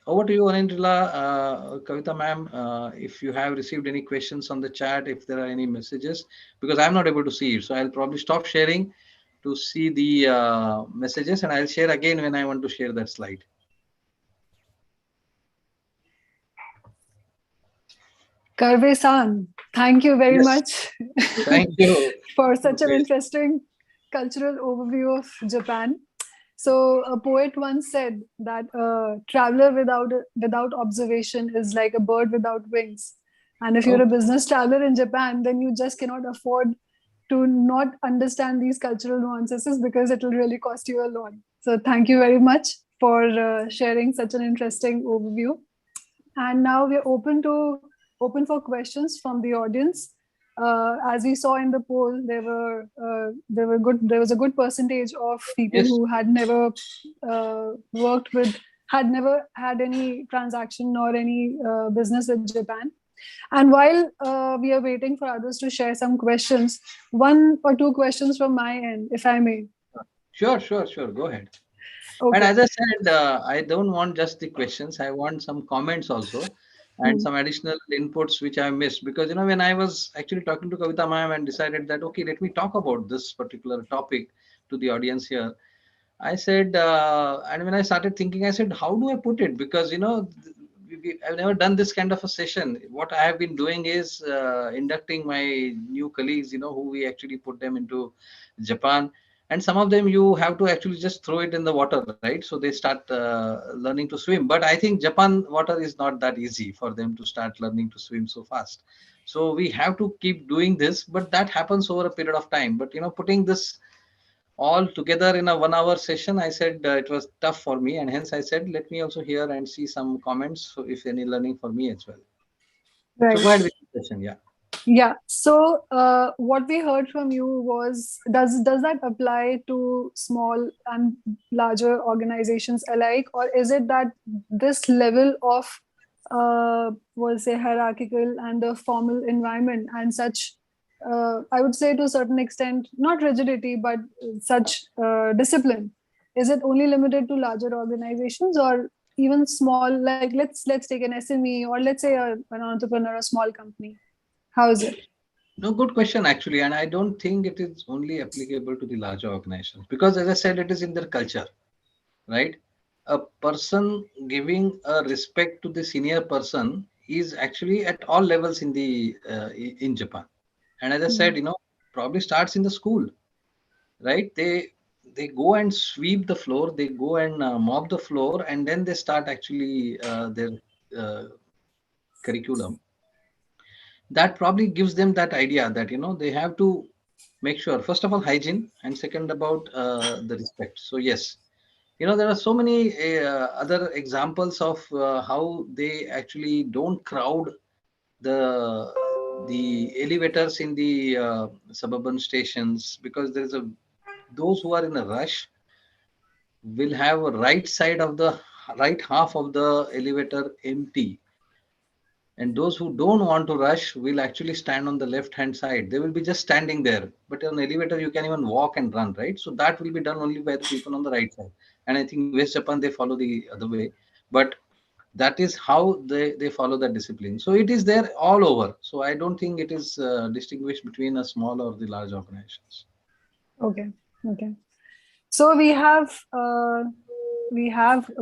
Over to you, Anindra, Kavita ma'am. If you have received any questions on the chat, if there are any messages, because I'm not able to see it, so I'll probably stop sharing to see the messages, and I'll share again when I want to share that slide. Karve-san, thank you very Yes, much thank you. for such an interesting cultural overview of Japan. So a poet once said that a traveler without observation is like a bird without wings. And if you're a Okay. business traveler in Japan, then you just cannot afford to not understand these cultural nuances because it will really cost you a lot. So thank you very much for sharing such an interesting overview. And now we're open for questions from the audience. As we saw in the poll, there was a good percentage of people Yes. who had never worked with, had never had any transaction or any business with Japan. And while we are waiting for others to share some questions, one or two questions from my end, if I may. Sure, sure, sure. Go ahead. And Okay. as I said, I don't want just the questions. I want some comments also and Hmm. some additional inputs which I missed. Because, when I was actually talking to Kavita ma'am and decided that, okay, let me talk about this particular topic to the audience here. I said, and when I started thinking, I said, how do I put it? Because, I've never done this kind of a session. What I have been doing is inducting my new colleagues, who we actually put them into Japan. And some of them you have to actually just throw it in the water, right? So they start learning to swim. But I think Japan water is not that easy for them to start learning to swim so fast. So we have to keep doing this, but that happens over a period of time. But putting this all together in a 1 hour session, I said it was tough for me, and hence I said let me also hear and see some comments, so if any learning for me as well. So Right. go ahead with the question. Yeah. Yeah. So what we heard from you was, does that apply to small and larger organizations alike, or is it that this level of we'll say hierarchical and the formal environment and such, I would say to a certain extent, not rigidity but such discipline, is it only limited to larger organizations or even small? Like let's take an SME, or let's say an entrepreneur, a small company. How is it? No, good question actually, and I don't think it is only applicable to the larger organizations, because as I said, it is in their culture, right? A person giving a respect to the senior person is actually at all levels in the in Japan. And as I said, Mm. probably starts in the school, right? They go and sweep the floor, they go and mop the floor, and then they start actually their uh, curriculum. That probably gives them that idea that they have to make sure, first of all, hygiene, and second about the respect. So yes, there are so many other examples of how they actually don't crowd the elevators in the suburban stations, because there is a those who are in a rush will have a right side of the right half of the elevator empty, and those who don't want to rush will actually stand on the left hand side. They will be just standing there, but on elevator you can even walk and run, right? So that will be done only by the people on the right side. And I think West Japan, they follow the other way, but that is how they follow that discipline. So it is there all over. So I don't think it is distinguished between a small or the large organizations. Okay. Okay. So we have a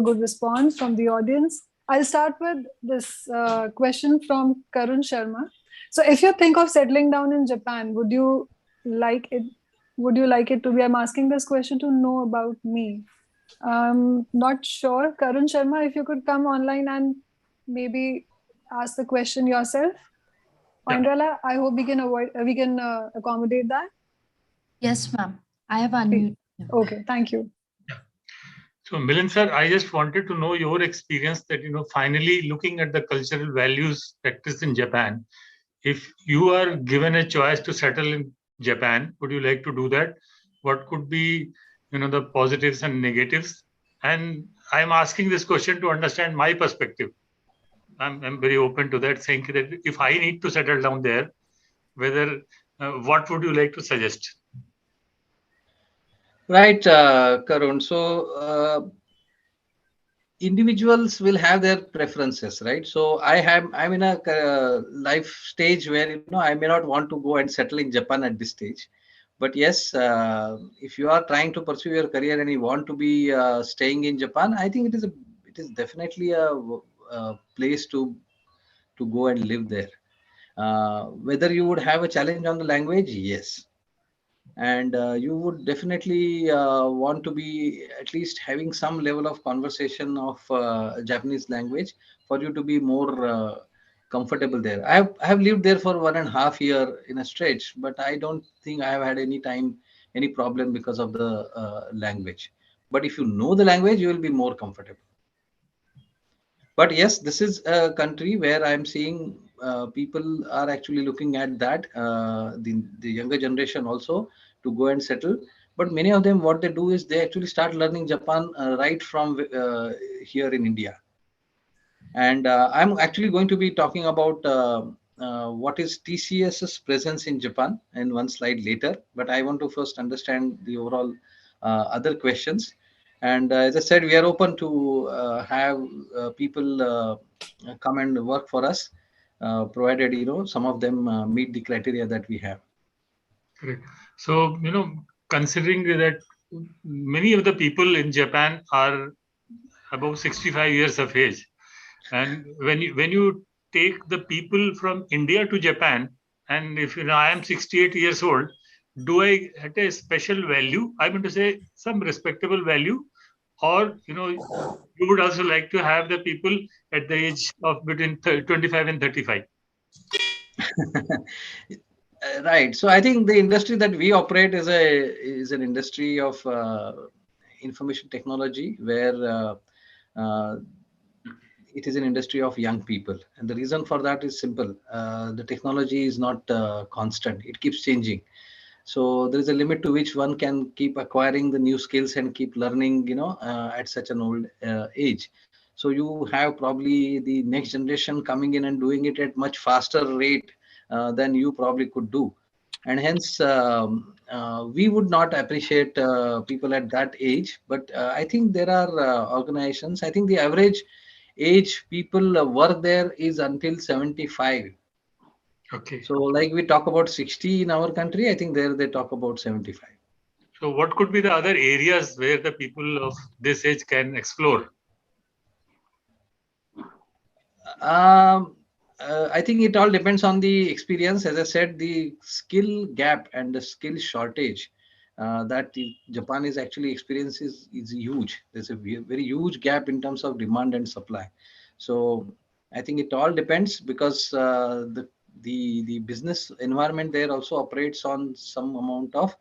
good response from the audience. I'll start with this question from Karun Sharma. So, if you think of settling down in Japan, would you like it? Would you like it to be? I'm asking this question to know about me. Not sure, Karun Sharma. If you could come online and maybe ask the question yourself. Yeah. Oindrala, I hope we can accommodate that. Yes, ma'am. I have unmuted. Okay, thank you. So, Milind sir, I just wanted to know your experience that, finally looking at the cultural values practiced in Japan, if you are given a choice to settle in Japan, would you like to do that? What could be, the positives and negatives? And I'm asking this question to understand my perspective. I'm very open to that, saying that if I need to settle down there, whether what would you like to suggest? Right, Karun. So individuals will have their preferences, right? So I'm in a life stage where I may not want to go and settle in Japan at this stage. But yes, if you are trying to pursue your career and you want to be staying in Japan, I think it is definitely a place to go and live there. Whether you would have a challenge on the language, yes, and you would definitely want to be at least having some level of conversation of Japanese language for you to be more comfortable there. I have lived there for 1.5 year in a stretch, but I don't think I have had any problem because of the language. But if you know the language, you will be more comfortable. But yes, this is a country where I'm seeing people are actually looking at that, the younger generation also, to go and settle. But many of them, what they do is they actually start learning Japan right from here in India. And I'm actually going to be talking about what is TCS's presence in Japan in one slide later. But I want to first understand the overall other questions. And as I said, we are open to have people come and work for us, provided some of them meet the criteria that we have. Correct. So, considering that many of the people in Japan are above 65 years of age, and when you take the people from India to Japan, and if I am 68 years old, do I at a special value? I mean to say some respectable value, or you would also like to have the people at the age of between 25 and 35. Right. So I think the industry that we operate is an industry of information technology where uh, it is an industry of young people, and the reason for that is simple. The technology is not constant; it keeps changing. So there is a limit to which one can keep acquiring the new skills and keep learning, at such an old age. So you have probably the next generation coming in and doing it at much faster rate than you probably could do, and hence we would not appreciate people at that age. But I think there are organizations. I think the average age people work there is until 75. Okay. So like we talk about 60 in our country, I think there they talk about 75. So what could be the other areas where the people of this age can explore? I think it all depends on the experience. As I said, the skill gap and the skill shortage that Japan is actually experiences is huge. There's a very huge gap in terms of demand and supply. So I think it all depends because the business environment there also operates on some amount of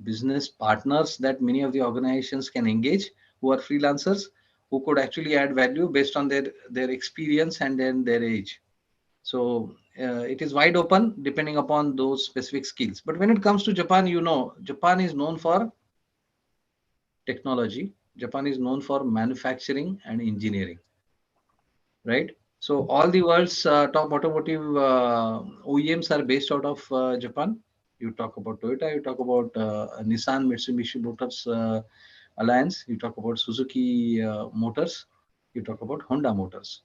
business partners that many of the organizations can engage, who are freelancers, who could actually add value based on their experience and then their age. So it is wide open depending upon those specific skills. But when it comes to Japan, Japan is known for technology. Japan is known for manufacturing and engineering, right? So all the world's top automotive OEMs are based out of Japan. You talk about Toyota, you talk about Nissan, Mitsubishi Motors Alliance, you talk about Suzuki Motors, you talk about Honda Motors.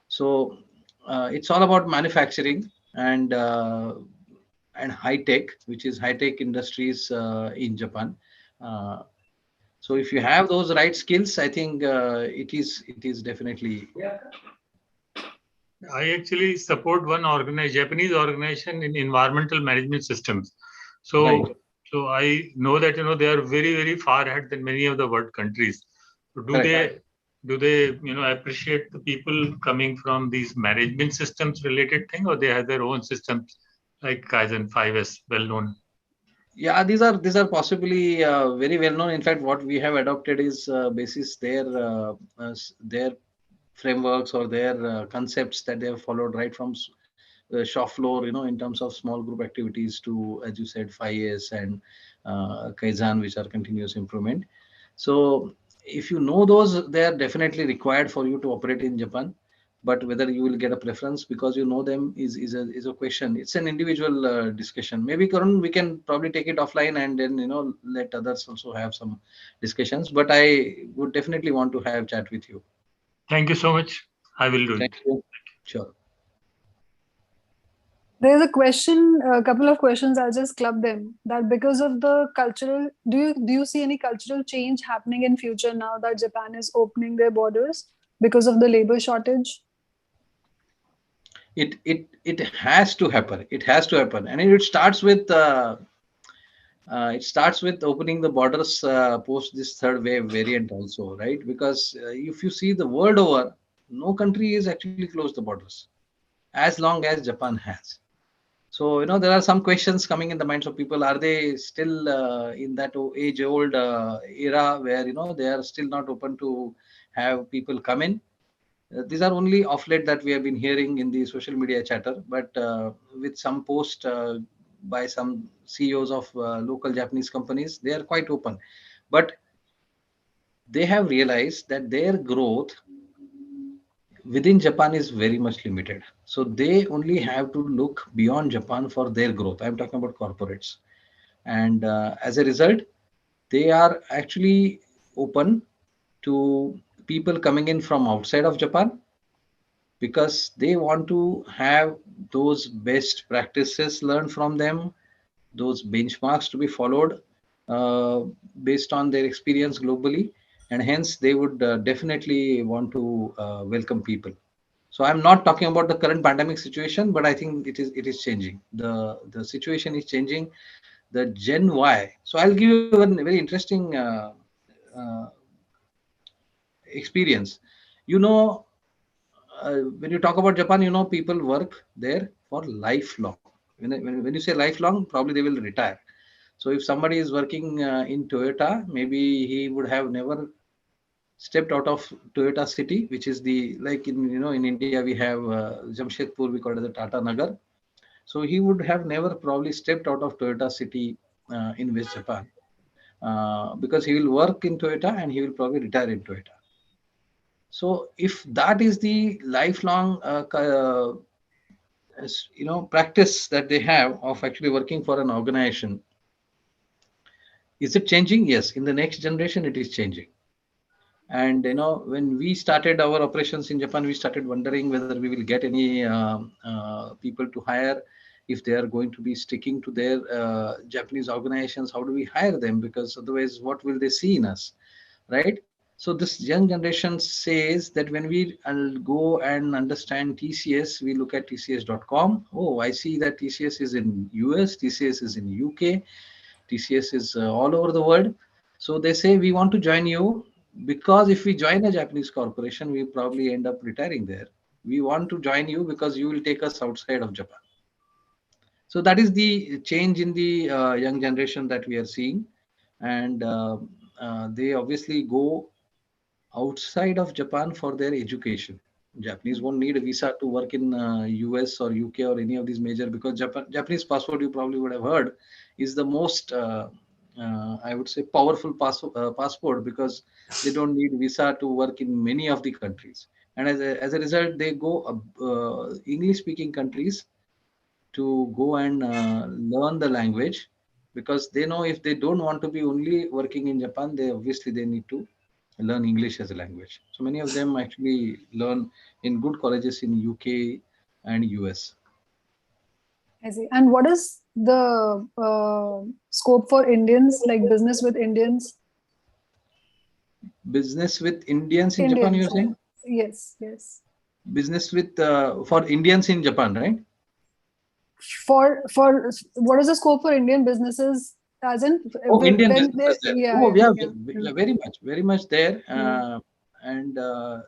So it's all about manufacturing and high tech, which is high tech industries in Japan. Uh, so if you have those right skills, I think it is definitely. I actually support one Japanese organization in environmental management systems. So, Right. so I know that they are very, very far ahead than many of the world countries. So do they appreciate the people coming from these management systems related thing, or they have their own systems like Kaizen 5S, well known? Yeah, these are possibly very well known. In fact, what we have adopted is basis their frameworks or their concepts that they have followed right from shop floor, in terms of small group activities to, as you said, 5S and Kaizen, which are continuous improvement. So if you know those, they are definitely required for you to operate in Japan. But whether you will get a preference because you know them is a question. It's an individual discussion. Maybe Karun, we can probably take it offline and then let others also have some discussions. But I would definitely want to have chat with you. Thank you so much. I will do Thank it. you. Sure. There's a question, a couple of questions. I'll just club them. That because of the cultural, do you see any cultural change happening in future now that Japan is opening their borders because of the labor shortage? It has to happen. It has to happen, and it starts with opening the borders post this third wave variant also, right? Because if you see the world over, no country is actually closed the borders as long as Japan has. So, there are some questions coming in the minds of people. Are they still in that age-old era where, they are still not open to have people come in? These are only of late that we have been hearing in the social media chatter, but with some post by some CEOs of local Japanese companies, they are quite open. But they have realized that their growth within Japan is very much limited. So they only have to look beyond Japan for their growth. I'm talking about corporates. And as a result, they are actually open to people coming in from outside of Japan because they want to have those best practices learned from them, those benchmarks to be followed uh, based on their experience globally, and hence they would definitely want to welcome people. So I'm not talking about the current pandemic situation, but I think it is changing. The situation is changing. The Gen Y. So I'll give you a very interesting uh, experience. You know, when you talk about Japan, people work there for lifelong. When you say lifelong, probably they will retire. So if somebody is working in Toyota, maybe he would have never stepped out of Toyota city, which is the like in India we have Jamshedpur, we call it the Tata Nagar. So he would have never probably stepped out of Toyota city in West Japan because he will work in Toyota and he will probably retire in Toyota. So if that is the lifelong practice that they have of actually working for an organization, is it changing? Yes, in the next generation it is changing. And when we started our operations in Japan, we started wondering whether we will get any people to hire, if they are going to be sticking to their Japanese organizations. How do we hire them? Because otherwise, what will they see in us, right? So this young generation says that when we go and understand TCS, we look at TCS.com. Oh, I see that TCS is in US, TCS is in UK, TCS is all over the world. So they say we want to join you because if we join a Japanese corporation, we probably end up retiring there. We want to join you because you will take us outside of Japan. So that is the change in the young generation that we are seeing, and they obviously go outside of Japan for their education. Japanese won't need a visa to work in US or UK or any of these major, because Japanese passport, you probably would have heard, is the most I would say powerful passport, because they don't need visa to work in many of the countries, and as a result they go English speaking countries to go and learn the language, because they know if they don't want to be only working in Japan, they need to learn English as a language. So many of them actually learn in good colleges in UK and US. I see. And what is the scope for Indians, like business with Indians? Business with Indians in Japan, Indians, you're saying? yes, yes. Business with for Indians in Japan, right? For what is the scope for Indian businesses? As in, Oh, Indian when they, businesses there. yeah, Oh, yeah, yeah, yeah. very much there. Mm. And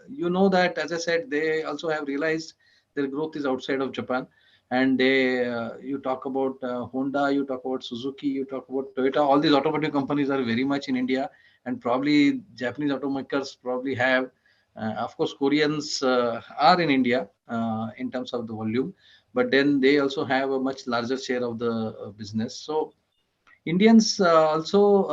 you know that, as I said, they also have realized their growth is outside of Japan. And you talk about Honda, you talk about Suzuki, you talk about Toyota. All these automotive companies are very much in India, and probably Japanese automakers probably have. Of course, Koreans are in India in terms of the volume, but then they also have a much larger share of the business. So Indians also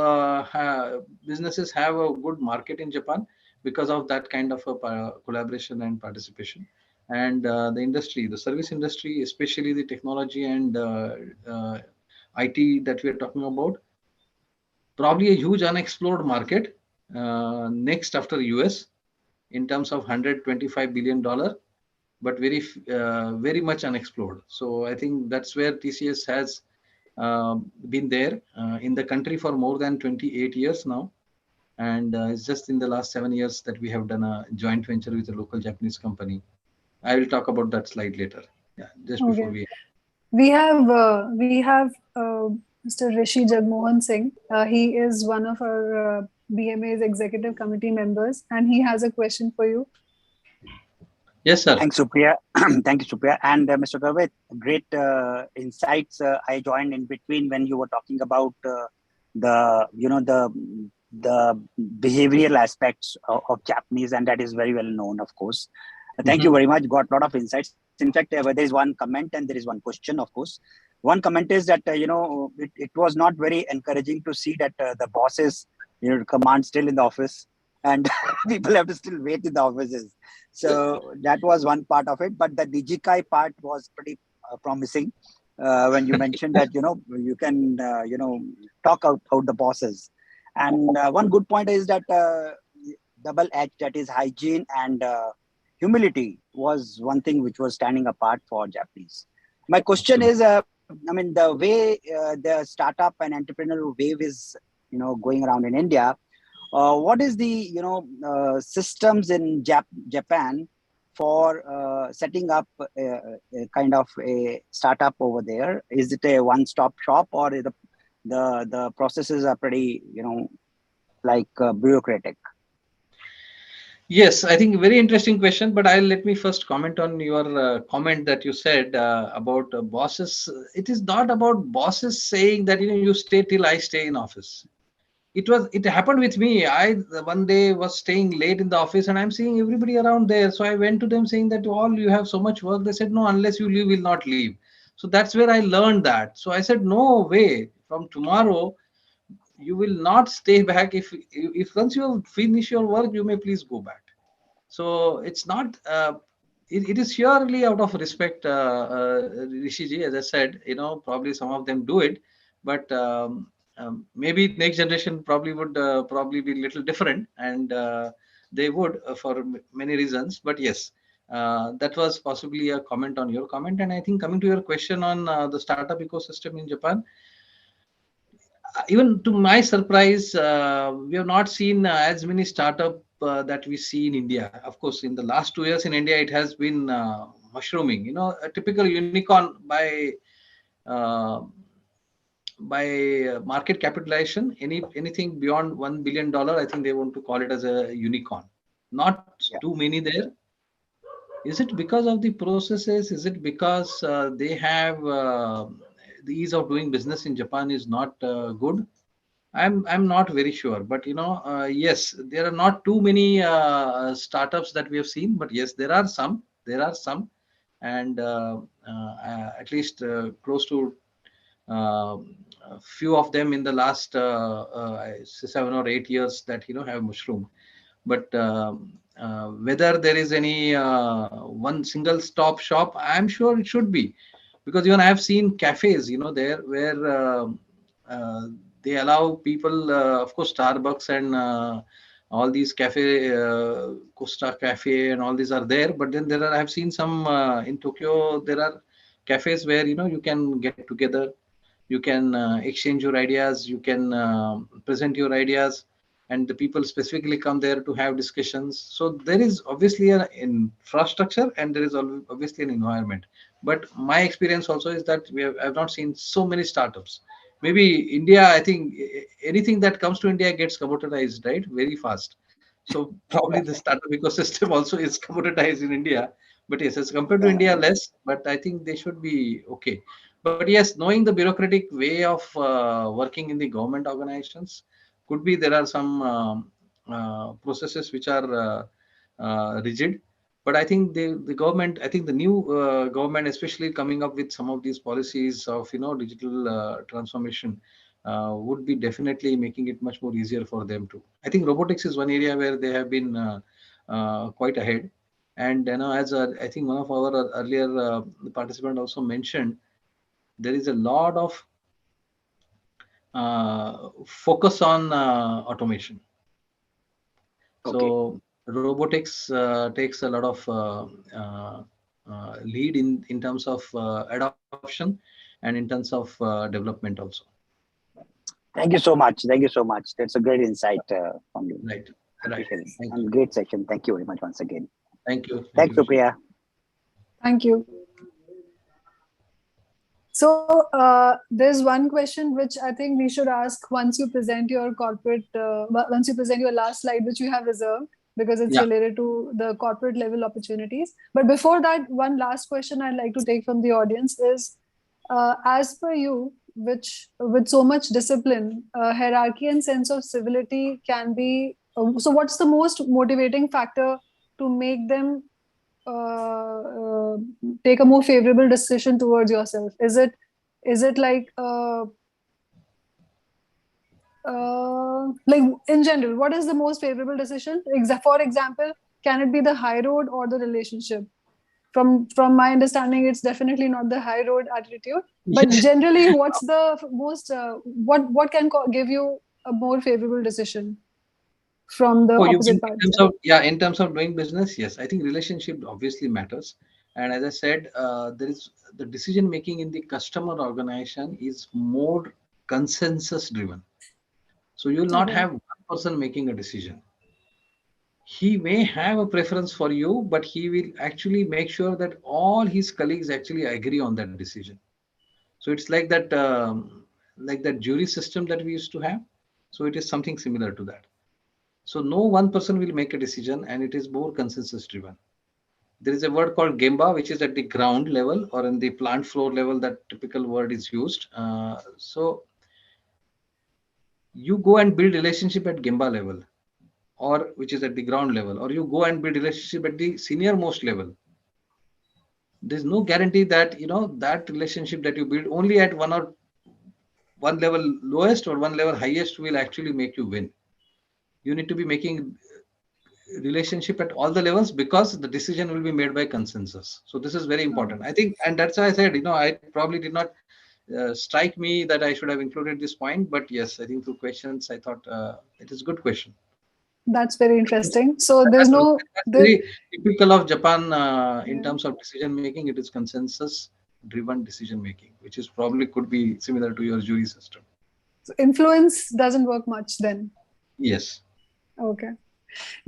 businesses have a good market in Japan because of that kind of a collaboration and participation. And the industry, the service industry, especially the technology and IT that we are talking about, probably a huge unexplored market next after US. in terms of $125 billion, but very much unexplored. So I think that's where TCS has been there in the country for more than 28 years now. And it's just in the last 7 years that we have done a joint venture with a local Japanese company. I will talk about that slide later. Yeah, just before Okay. we. We have Mr. Rishi Jagmohan Singh. He is one of our BMA's executive committee members, and he has a question for you. Yes, sir. Thanks, Supriya. Thank you, Supriya. And Mr. Karve, great insights. I joined in between when you were talking about the, the behavioral aspects of Japanese, and that is very well known, of course. Thank you very much. Got a lot of insights. In fact, there is one comment and there is one question, of course. One comment is that, it was not very encouraging to see that the bosses, command still in the office and people have to still wait in the offices. So that was one part of it. But the Digikai part was pretty promising when you mentioned that, you can, talk out the bosses. And one good point is that double edge, that is hygiene and humility was one thing which was standing apart for Japanese. My question is, the way the startup and entrepreneurial wave is, going around in India, what is the, systems in Japan for setting up a kind of a startup over there? Is it a one-stop shop, or the processes are pretty, bureaucratic? Yes, I think very interesting question, but let me first comment on your comment that you said about bosses. It is not about bosses saying that you stay till I stay in office. It happened with me. I one day was staying late in the office and I'm seeing everybody around there. So I went to them saying that all you have so much work. They said, no, unless you leave, will not leave. So that's where I learned that. So I said, no way. From tomorrow, you will not stay back. If once you finish your work, you may please go back. So it's not. It is surely out of respect, Rishiji. As I said, probably some of them do it, but maybe next generation probably would probably be a little different, and they would for many reasons. But yes, that was possibly a comment on your comment. And I think coming to your question on the startup ecosystem in Japan, even to my surprise, we have not seen as many startup that we see in India. Of course, in the last 2 years in India, it has been mushrooming. A typical unicorn uh, by market capitalization, anything beyond $1 billion, I think they want to call it as a unicorn. Not Yeah. too many there. Is it because of the processes? Is it because they have the ease of doing business in Japan is not good? I'm not very sure, but yes, there are not too many startups that we have seen, but yes, there are some. There are some, and at least close to uh, a few of them in the last 7 or 8 years that have mushroomed. But whether there is any one single stop shop, I'm sure it should be, because even I have seen cafes, there where uh, they allow people, of course, Starbucks and all these cafe, Costa Cafe, and all these are there. But then I have seen some in Tokyo. There are cafes where you can get together, you can exchange your ideas, you can present your ideas, and the people specifically come there to have discussions. So there is obviously an infrastructure and there is obviously an environment. But my experience also is that I've not seen so many startups. Maybe India, I think anything that comes to India gets commoditized, right, very fast. So probably the startup ecosystem also is commoditized in India. But yes, as compared to Yeah. India, less. But I think they should be okay. But yes, knowing the bureaucratic way of working in the government organizations, could be there are some processes which are rigid. But I think the government, I think the new government, especially coming up with some of these policies of digital transformation, would be definitely making it much more easier for them too. I think robotics is one area where they have been quite ahead. And as I think one of our earlier participant also mentioned, there is a lot of focus on automation. Okay. So robotics takes a lot of lead in terms of adoption and in terms of development also. Thank you so much. Thank you so much. That's a great insight from you. Right. Appreciate it. Thank you. And great session. Thank you very much once again. Thank you. Thanks, Supriya. Thank you. So there's one question which I think we should ask once you present your once you present your last slide, which you have reserved because it's Yeah. related to the corporate level opportunities. But before that, one last question I'd like to take from the audience is, as per you, which with so much discipline, hierarchy and sense of civility can be. So what's the most motivating factor to make them take a more favorable decision towards yourself? Is it like in general, what is the most favorable decision? For example, can it be the high road or the relationship? From my understanding, it's definitely not the high road attitude. But Yes. generally, what's the most what can give you a more favorable decision from the Oh, you mean opposite in parts? terms of, yeah, in terms of doing business? Yes, I think relationship obviously matters. And as I said, there is the decision making in the customer organization is more consensus driven. So you will not Okay. have one person making a decision. He may have a preference for you, but he will actually make sure that all his colleagues actually agree on that decision. So it's like that jury system that we used to have. So it is something similar to that. So no one person will make a decision, and it is more consensus driven. There is a word called Gemba, which is at the ground level or in the plant floor level. That typical word is used. So you go and build relationship at Gemba level, or which is at the ground level, or you go and build relationship at the senior most level. There's no guarantee that that relationship that you build only at one level lowest or one level highest will actually make you win. You need to be making relationship at all the levels, because the decision will be made by consensus. So this is very important, I think, and that's why I said, I probably did not strike me that I should have included this point, but yes, I think through questions I thought it is a good question. That's very interesting. So there's That's no very typical of Japan in Yeah. terms of decision making. It is consensus driven decision making, which is probably could be similar to your jury system. influence doesn't work much then. Yes. Okay,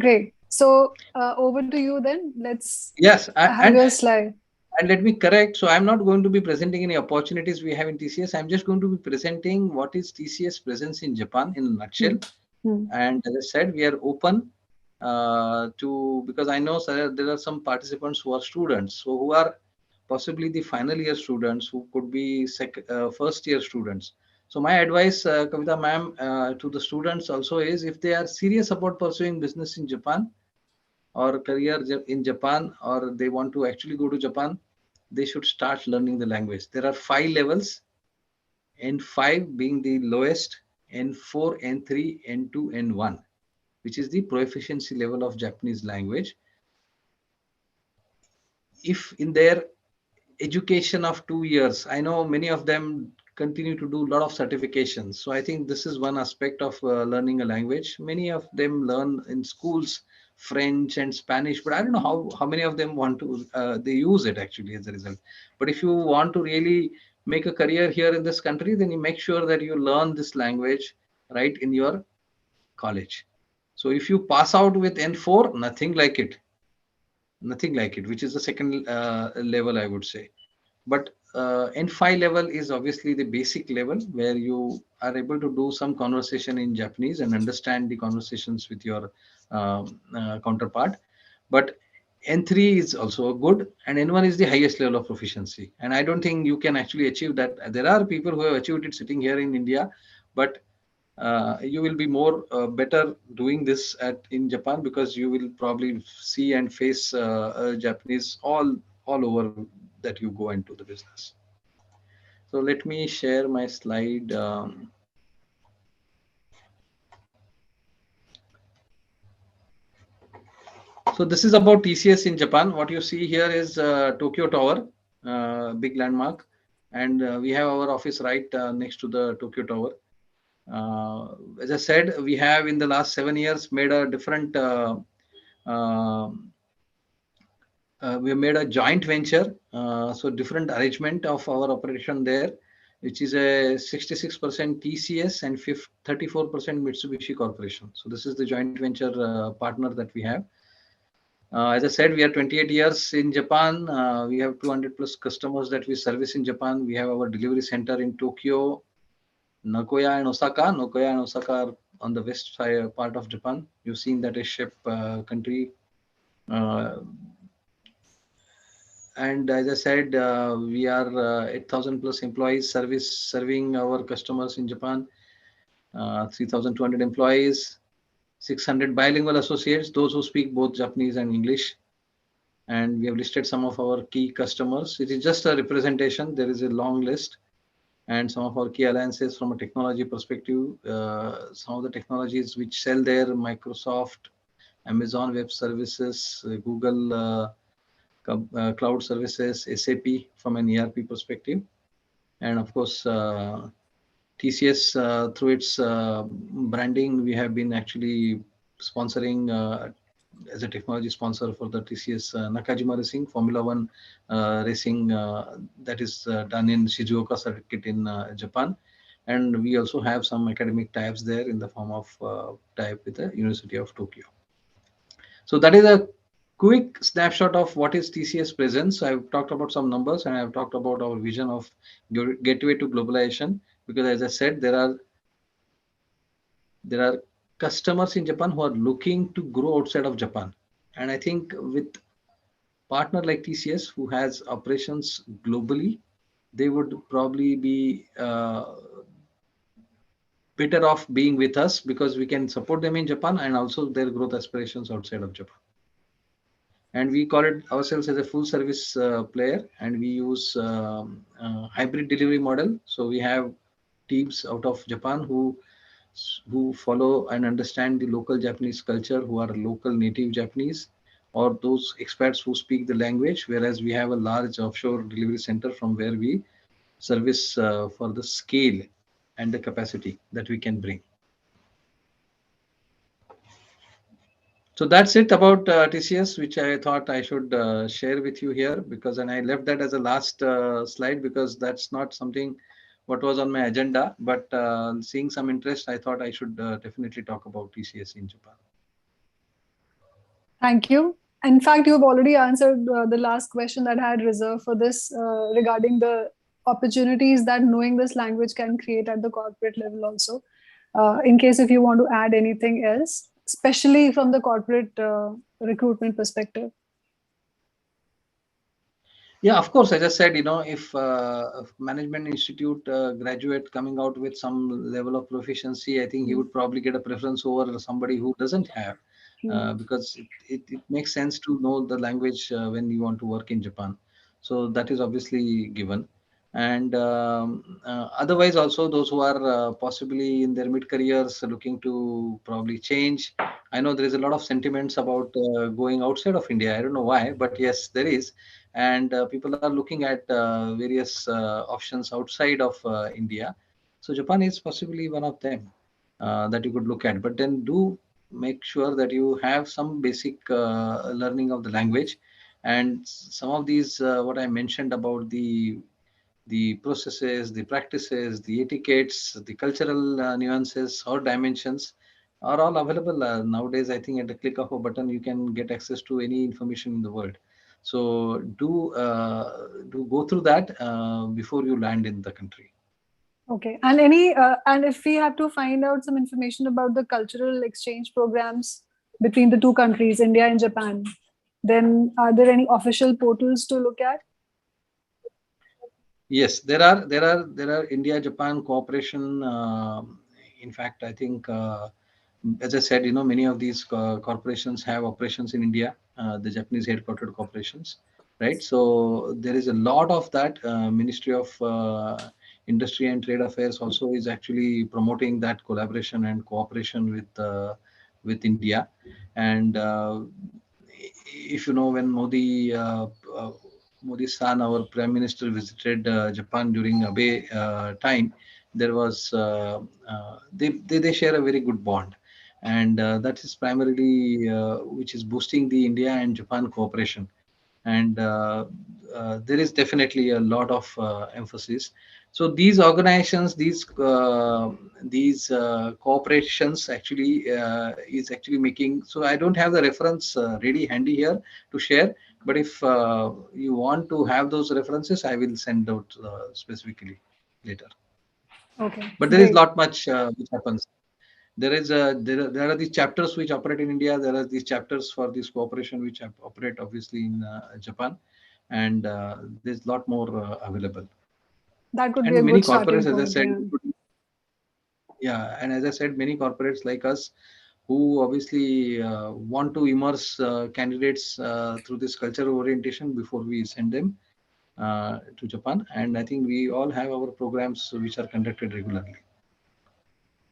great. So over to you then. Let's Yes, have your slide. and let me correct. So I'm not going to be presenting any opportunities we have in TCS. I'm just going to be presenting what is TCS presence in Japan in a nutshell. And as I said, we are open because I know, sir, there are some participants who are students, so who are possibly the final year students, who could be first year students. So my advice, Kavita ma'am, to the students also is, if they are serious about pursuing business in Japan or career in Japan, or they want to actually go to Japan, they should start learning the language. There are 5 levels, N5 being the lowest, N4, N3, N2, N1, which is the proficiency level of Japanese language. If in their education of 2 years, I know many of them continue to do a lot of certifications. So I think this is one aspect of learning a language. Many of them learn in schools French and Spanish, but I don't know how many of them want to they use it actually as a result. But if you want to really make a career here in this country, then you make sure that you learn this language right in your college. So if you pass out with N4, nothing like it, which is the second level, I would say. But N5 level is obviously the basic level where you are able to do some conversation in Japanese and understand the conversations with your counterpart. But N3 is also good, and N1 is the highest level of proficiency. And I don't think you can actually achieve that. There are people who have achieved it sitting here in India, but you will be more better doing this in Japan, because you will probably see and face Japanese all over that you go into the business. So let me share my slide. So this is about TCS in Japan. What you see here is Tokyo Tower, big landmark, and we have our office right next to the Tokyo Tower. As I said, we have in the last 7 years made a different Um, we have made a joint venture, so different arrangement of our operation there, which is a 66% TCS and 34% Mitsubishi Corporation. So this is the joint venture partner that we have. As I said, we are 28 years in Japan. We have 200 plus customers that we service in Japan. We have our delivery center in Tokyo, Nagoya and Osaka. Nagoya and Osaka are on the west side part of Japan. You've seen that a ship country. And as I said, we are 8,000 plus employees serving our customers in Japan. 3,200 employees, 600 bilingual associates, those who speak both Japanese and English. And we have listed some of our key customers. It is just a representation. There is a long list. And some of our key alliances from a technology perspective, some of the technologies which sell there, Microsoft, Amazon Web Services, Google Cloud Services, SAP from an ERP perspective. And of course, TCS, through its branding, we have been actually sponsoring as a technology sponsor for the TCS Nakajima Racing, Formula One racing that is done in Shizuoka circuit in Japan. And we also have some academic types there in the form of type with the University of Tokyo. So that is a quick snapshot of what is TCS presence. So I've talked about some numbers and I've talked about our vision of gateway to globalization, because as I said, there are customers in Japan who are looking to grow outside of Japan. And I think with partner like TCS who has operations globally, they would probably be better off being with us, because we can support them in Japan and also their growth aspirations outside of Japan. And we call it ourselves as a full service player, and we use hybrid delivery model. So we have teams out of Japan who follow and understand the local Japanese culture, who are local native Japanese, or those experts who speak the language, whereas we have a large offshore delivery center from where we service for the scale and the capacity that we can bring. So that's it about TCS, which I thought I should share with you here, because, and I left that as a last slide because that's not something what was on my agenda, but seeing some interest, I thought I should definitely talk about TCS in Japan. Thank you. In fact, you've already answered the last question that I had reserved for this regarding the opportunities that knowing this language can create at the corporate level also. In case if you want to add anything else, especially from the corporate recruitment perspective. Yeah, of course. As I said, if management institute graduate coming out with some level of proficiency, I think he would probably get a preference over somebody who doesn't have, because it makes sense to know the language when you want to work in Japan. So that is obviously given. And otherwise, also those who are possibly in their mid careers looking to probably change. I know there is a lot of sentiments about going outside of India. I don't know why, but yes, there is. And people are looking at various options outside of India. So Japan is possibly one of them that you could look at. But then do make sure that you have some basic learning of the language, and some of these what I mentioned about the processes, the practices, the etiquettes, the cultural nuances or dimensions are all available nowadays. I think at the click of a button, you can get access to any information in the world. So do go through that before you land in the country. Okay, and and if we have to find out some information about the cultural exchange programs between the two countries, India and Japan, then are there any official portals to look at? Yes, there are India Japan cooperation. In fact, I think as I said, many of these corporations have operations in India, the Japanese headquartered corporations, right? So there is a lot of that. Ministry of Industry and Trade Affairs also is actually promoting that collaboration and cooperation with India. And if you know, when Modi's son, our Prime Minister, visited Japan during Abe time, there was they share a very good bond. and that is primarily which is boosting the India and Japan cooperation. And there is definitely a lot of emphasis. So these organizations, these cooperations actually is actually making. So I don't have the reference ready handy here to share, but if you want to have those references, I will send out specifically later. Okay, But there is great. lot much which happens. There are these chapters which operate in India. There are these chapters for this cooperation which operate obviously in Japan, and there's a lot more available. That could be a And many good corporates, starting as I point. said, Yeah. yeah, and as I said, many corporates like us who obviously want to immerse candidates through this cultural orientation before we send them to Japan. And I think we all have our programs which are conducted regularly.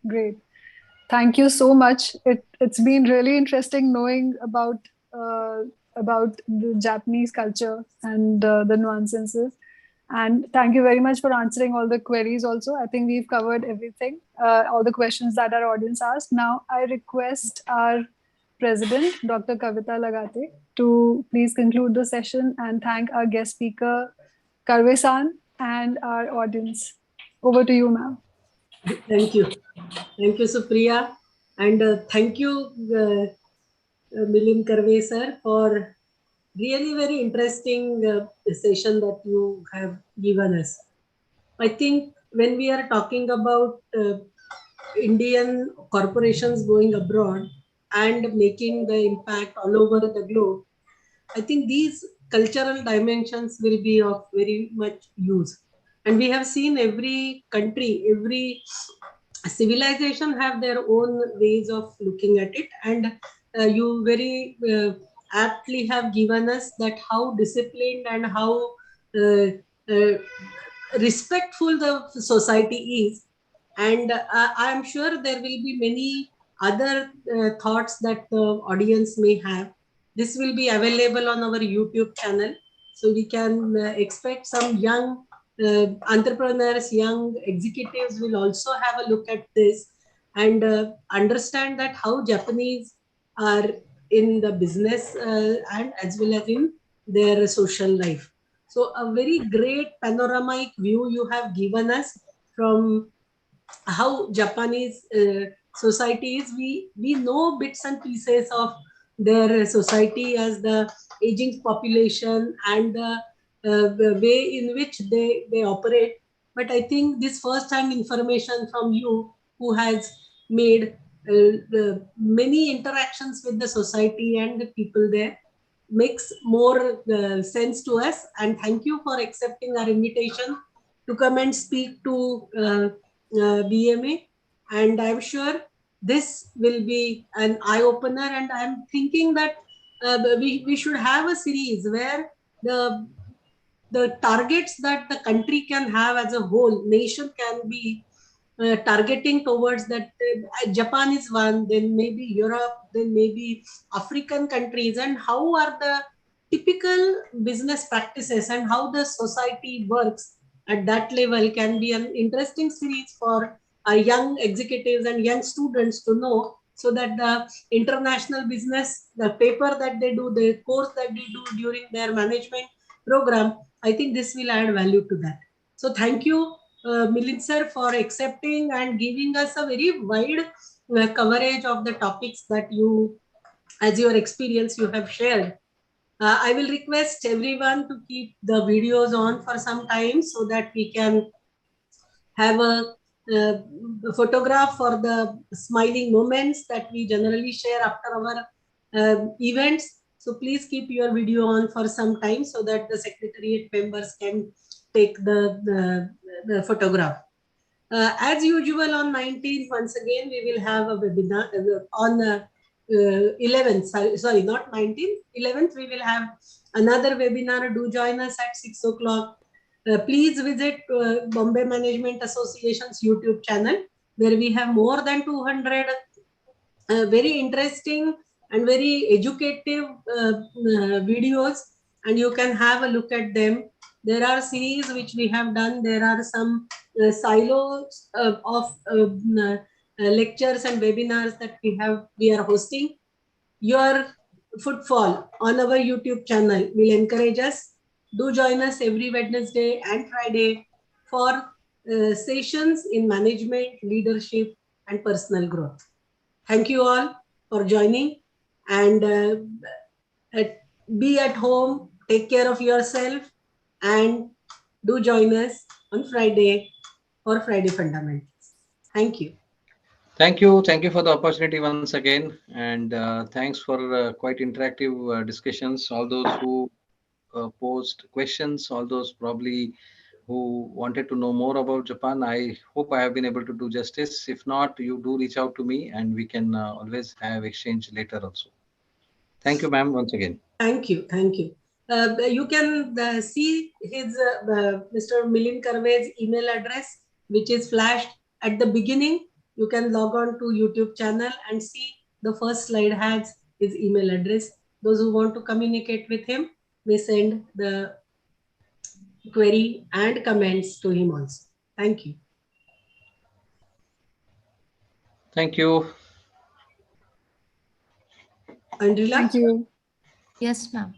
Great. Thank you so much. It's been really interesting knowing uh, about the Japanese culture and the nuances. And thank you very much for answering all the queries. Also, I think we've covered everything, all the questions that our audience asked. Now, I request our president, Dr. Kavita Lagate, to please conclude the session and thank our guest speaker, Karve-san, and our audience. Over to you, ma'am. Thank you. Thank you, Supriya. And thank you, Milind Karve sir, for really very interesting session that you have given us. I think when we are talking about Indian corporations going abroad and making the impact all over the globe, I think these cultural dimensions will be of very much use. And we have seen every country, every civilization have their own ways of looking at it. And you very aptly have given us that how disciplined and how uh, uh, respectful the society is. And I am sure there will be many other thoughts that the audience may have. This will be available on our YouTube channel. So we can expect some young entrepreneurs, young executives will also have a look at this and understand that how Japanese are in the business and as well as in their social life. So a very great panoramic view you have given us from how Japanese society is. We know bits and pieces of their society as the aging population and the way in which they operate. But I think this first-hand information from you, who has made many interactions with the society and the people there, makes more sense to us. And thank you for accepting our invitation to come and speak to BMA. And I'm sure this will be an eye-opener. And I'm thinking that we should have a series where the targets that the country can have as a whole, nation can be targeting towards that. Japan is one, then maybe Europe, then maybe African countries, and how are the typical business practices and how the society works at that level can be an interesting series for our young executives and young students to know, so that the international business, the paper that they do, the course that they do during their management program, I think this will add value to that. So thank you, Milind sir, for accepting and giving us a very wide coverage of the topics that you, as your experience, you have shared. I will request everyone to keep the videos on for some time so that we can have a photograph for the smiling moments that we generally share after our events. So please keep your video on for some time so that the secretariat members can take the photograph. As usual on 19th, once again, we will have a webinar on 11th, sorry, not 19th, 11th, we will have another webinar. Do join us at 6 o'clock. Please visit Bombay Management Association's YouTube channel, where we have more than 200 very interesting and very educative videos, and you can have a look at them. There are series which we have done. There are some silos of lectures and webinars that we are hosting. Your footfall on our YouTube channel will encourage us. Do join us every Wednesday and Friday for sessions in management, leadership, and personal growth. Thank you all for joining, and be at home, take care of yourself, and do join us on Friday for Friday Fundamentals. Thank you. Thank you. Thank you for the opportunity once again. And thanks for quite interactive discussions. All those who posed questions, all those probably who wanted to know more about Japan, I hope I have been able to do justice. If not, you do reach out to me and we can always have exchange later also. Thank you, ma'am, once again. Thank you. Thank you. You can see his Mr. Milind Karve's email address, which is flashed at the beginning. You can log on to YouTube channel and see the first slide has his email address. Those who want to communicate with him may send the query and comments to him also. Thank you. Thank you. Andrila? Thank you. Yes, ma'am.